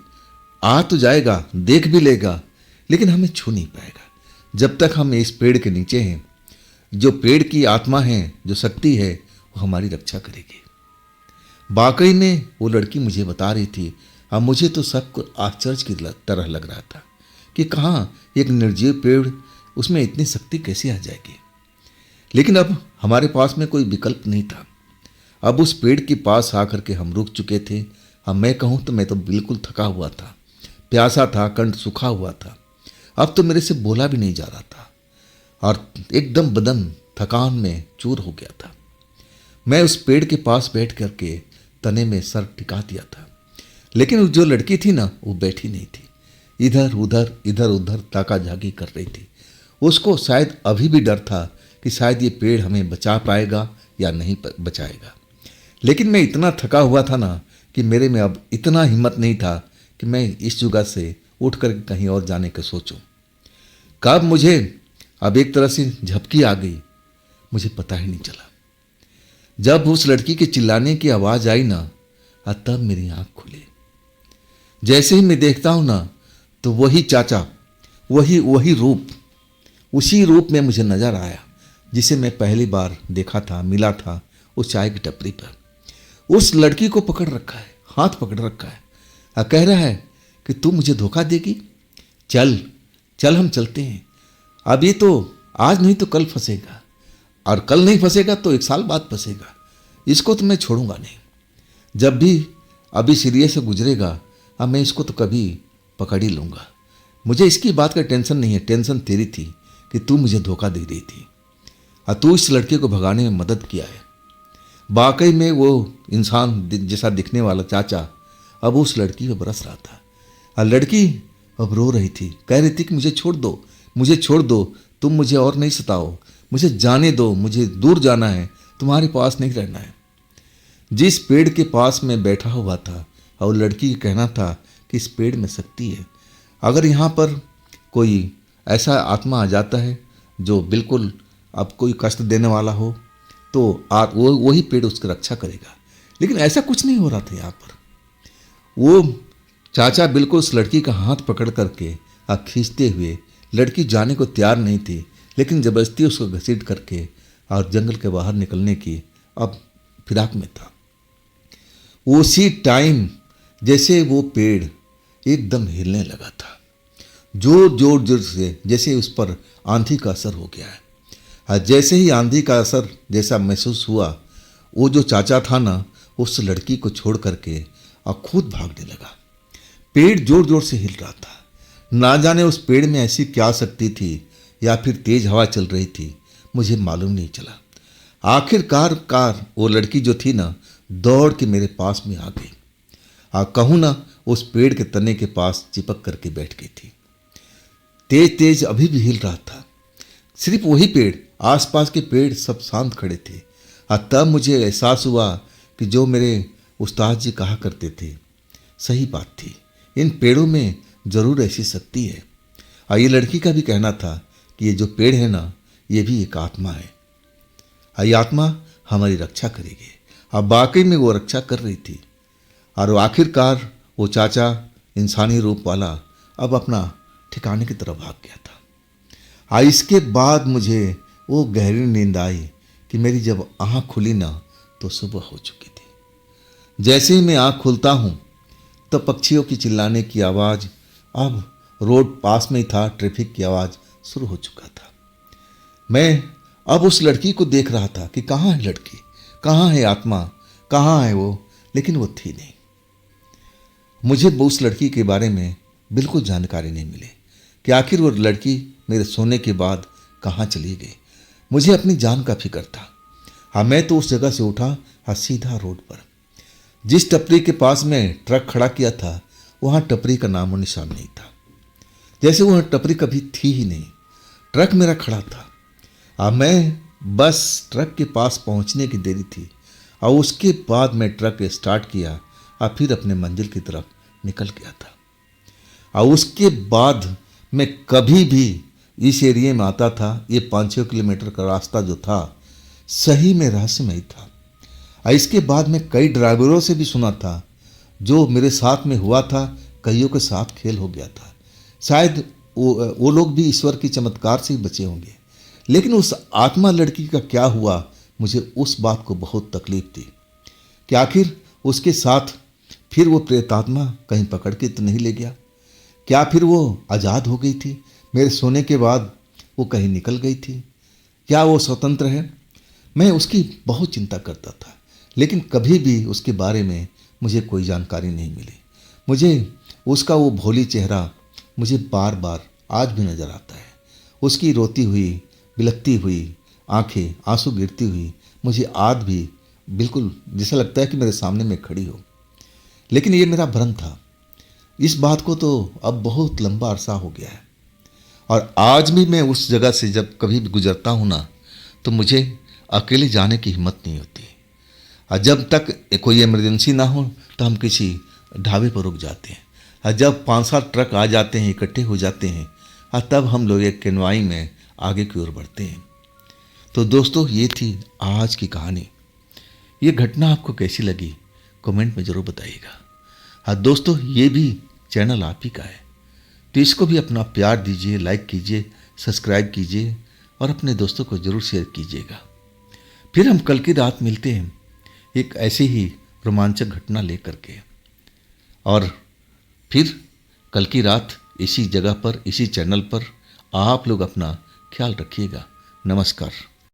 [SPEAKER 1] आ तो जाएगा, देख भी लेगा, लेकिन हमें छू नहीं पाएगा जब तक हम इस पेड़ के नीचे हैं। जो पेड़ की आत्मा है, जो शक्ति है, वो हमारी रक्षा करेगी। वाकई में वो लड़की मुझे बता रही थी। अब मुझे तो सब कुछ आश्चर्य की तरह लग रहा था कि कहाँ एक निर्जीव पेड़ उसमें इतनी शक्ति कैसे आ जाएगी। लेकिन अब हमारे पास में कोई विकल्प नहीं था। अब उस पेड़ के पास आकर के हम रुक चुके थे। अब मैं कहूँ तो मैं तो बिल्कुल थका हुआ था, प्यासा था, कंठ सूखा हुआ था। अब तो मेरे से बोला भी नहीं जा रहा था और एकदम बदन थकान में चूर हो गया था। मैं उस पेड़ के पास बैठ करके तने में सर टिका दिया था, लेकिन जो लड़की थी ना, वो बैठी नहीं थी। इधर उधर ताका झाकी कर रही थी। उसको शायद अभी भी डर था कि शायद ये पेड़ हमें बचा पाएगा या नहीं बचाएगा। लेकिन मैं इतना थका हुआ था ना कि मेरे में अब इतना हिम्मत नहीं था कि मैं इस जगह से उठ कर कहीं और जाने का सोचूं। कब मुझे अब एक तरह से झपकी आ गई, मुझे पता ही नहीं चला। जब उस लड़की के चिल्लाने की आवाज़ आई ना, तब मेरी आँख खुली। जैसे ही मैं देखता हूँ ना, तो वही चाचा, वही रूप, उसी रूप में मुझे नजर आया जिसे मैं पहली बार देखा था, मिला था उस चाय की टपरी पर। उस लड़की को पकड़ रखा है, हाथ पकड़ रखा है और कह रहा है कि तू मुझे धोखा देगी, चल चल हम चलते हैं। अब ये तो आज नहीं तो कल फंसेगा, और कल नहीं फंसेगा तो 1 साल बाद फंसेगा। इसको तो मैं छोड़ूंगा नहीं। जब भी अभी सीरिये से गुजरेगा, अब मैं इसको तो कभी पकड़ ही लूँगा। मुझे इसकी बात का टेंशन नहीं है, टेंशन तेरी थी कि तू मुझे धोखा दे रही थी और तू इस लड़के को भगाने में मदद किया है। वाकई में वो इंसान जैसा दिखने वाला चाचा अब उस लड़की पे बरस रहा था और लड़की अब रो रही थी, कह रही थी कि मुझे छोड़ दो, मुझे छोड़ दो, तुम मुझे और नहीं सताओ, मुझे जाने दो, मुझे दूर जाना है, तुम्हारे पास नहीं रहना है। जिस पेड़ के पास मैं बैठा हुआ था और लड़की का कहना था कि इस पेड़ में शक्ति है, अगर यहाँ पर कोई ऐसा आत्मा आ जाता है जो बिल्कुल अब कोई कष्ट देने वाला हो तो वो वही पेड़ उसकी रक्षा करेगा। लेकिन ऐसा कुछ नहीं हो रहा था यहाँ पर। वो चाचा बिल्कुल उस लड़की का हाथ पकड़ करके खींचते हुए, लड़की जाने को तैयार नहीं थी, लेकिन ज़बरदस्ती उसको घसीट करके और जंगल के बाहर निकलने की अब फिराक में था। उसी टाइम जैसे वो पेड़ एकदम हिलने लगा था, जोर से, जैसे उस पर आंधी का असर हो गया है। जैसे ही आंधी का असर जैसा महसूस हुआ, वो जो चाचा था ना, उस लड़की को छोड़ करके और खुद भागने लगा। पेड़ जोर से हिल रहा था। ना जाने उस पेड़ में ऐसी क्या शक्ति थी या फिर तेज हवा चल रही थी, मुझे मालूम नहीं चला। आखिरकार वो लड़की जो थी ना, दौड़ के मेरे पास में आ गई। कहूँ ना, उस पेड़ के तने के पास चिपक करके बैठ गई थी। तेज अभी भी हिल रहा था। सिर्फ वही पेड़, आसपास के पेड़ सब शांत खड़े थे। तब मुझे एहसास हुआ कि जो मेरे उस्ताद जी कहा करते थे सही बात थी। इन पेड़ों में ज़रूर ऐसी शक्ति है। और ये लड़की का भी कहना था कि ये जो पेड़ है ना, ये भी एक आत्मा है। ये आत्मा हमारी रक्षा करेगी। अब वाकई में वो रक्षा कर रही थी। और आखिरकार वो चाचा इंसानी रूप वाला अब अपना ठिकाने की तरफ भाग गया था। इसके बाद मुझे वो गहरी नींद आई कि मेरी जब आँख खुली ना, तो सुबह हो चुकी थी। जैसे ही मैं आँख खुलता हूँ तो पक्षियों की चिल्लाने की आवाज़, अब रोड पास में ही था, ट्रैफिक की आवाज़ शुरू हो चुका था। मैं अब उस लड़की को देख रहा था कि कहाँ है लड़की, कहाँ है आत्मा, कहाँ है वो, लेकिन वो थी नहीं। मुझे उस लड़की के बारे में बिल्कुल जानकारी नहीं मिली कि आखिर वो लड़की मेरे सोने के बाद कहाँ चली गई। मुझे अपनी जान का फिक्र था। मैं तो उस जगह से उठा सीधा रोड पर। जिस टपरी के पास में ट्रक खड़ा किया था, वहाँ टपरी का नामो निशान नहीं था, जैसे वह टपरी कभी थी ही नहीं। ट्रक मेरा खड़ा था। मैं बस ट्रक के पास पहुँचने की देरी थी और उसके बाद मैं ट्रक स्टार्ट किया और फिर अपने मंजिल की तरफ निकल गया था। और उसके बाद मैं कभी भी इस एरिया में आता था। ये 5-6 किलोमीटर का रास्ता जो था, सही में रहस्यमय था। और इसके बाद मैं कई ड्राइवरों से भी सुना था जो मेरे साथ में हुआ था, कईयों के साथ खेल हो गया था। शायद वो लोग भी ईश्वर की चमत्कार से ही बचे होंगे। लेकिन उस आत्मा लड़की का क्या हुआ, मुझे उस बात को बहुत तकलीफ थी कि आखिर उसके साथ फिर वो प्रेतात्मा कहीं पकड़ के तो नहीं ले गया? क्या फिर वो आज़ाद हो गई थी मेरे सोने के बाद? वो कहीं निकल गई थी? क्या वो स्वतंत्र है? मैं उसकी बहुत चिंता करता था, लेकिन कभी भी उसके बारे में मुझे कोई जानकारी नहीं मिली। मुझे उसका वो भोली चेहरा मुझे बार बार आज भी नजर आता है। उसकी रोती हुई, बिलखती हुई आंखें, आंसू गिरती हुई मुझे आज भी बिल्कुल जैसा लगता है कि मेरे सामने में खड़ी हो। लेकिन ये मेरा भ्रम था। इस बात को तो अब बहुत लंबा अरसा हो गया है, और आज भी मैं उस जगह से जब कभी भी गुजरता हूँ ना, तो मुझे अकेले जाने की हिम्मत नहीं होती। और जब तक कोई इमरजेंसी ना हो तो हम किसी ढाबे पर रुक जाते हैं, और जब 5-7 ट्रक आ जाते हैं, इकट्ठे हो जाते हैं, और तब हम लोग एक कैनवाई में आगे की ओर बढ़ते हैं। तो दोस्तों, ये थी आज की कहानी। ये घटना आपको कैसी लगी कमेंट में ज़रूर बताइएगा। हाँ दोस्तों, ये भी चैनल आप ही का है, तो इसको भी अपना प्यार दीजिए, लाइक कीजिए, सब्सक्राइब कीजिए और अपने दोस्तों को ज़रूर शेयर कीजिएगा। फिर हम कल की रात मिलते हैं एक ऐसी ही रोमांचक घटना लेकर के, और फिर कल की रात इसी जगह पर, इसी चैनल पर आप लोग अपना ख्याल रखिएगा। नमस्कार।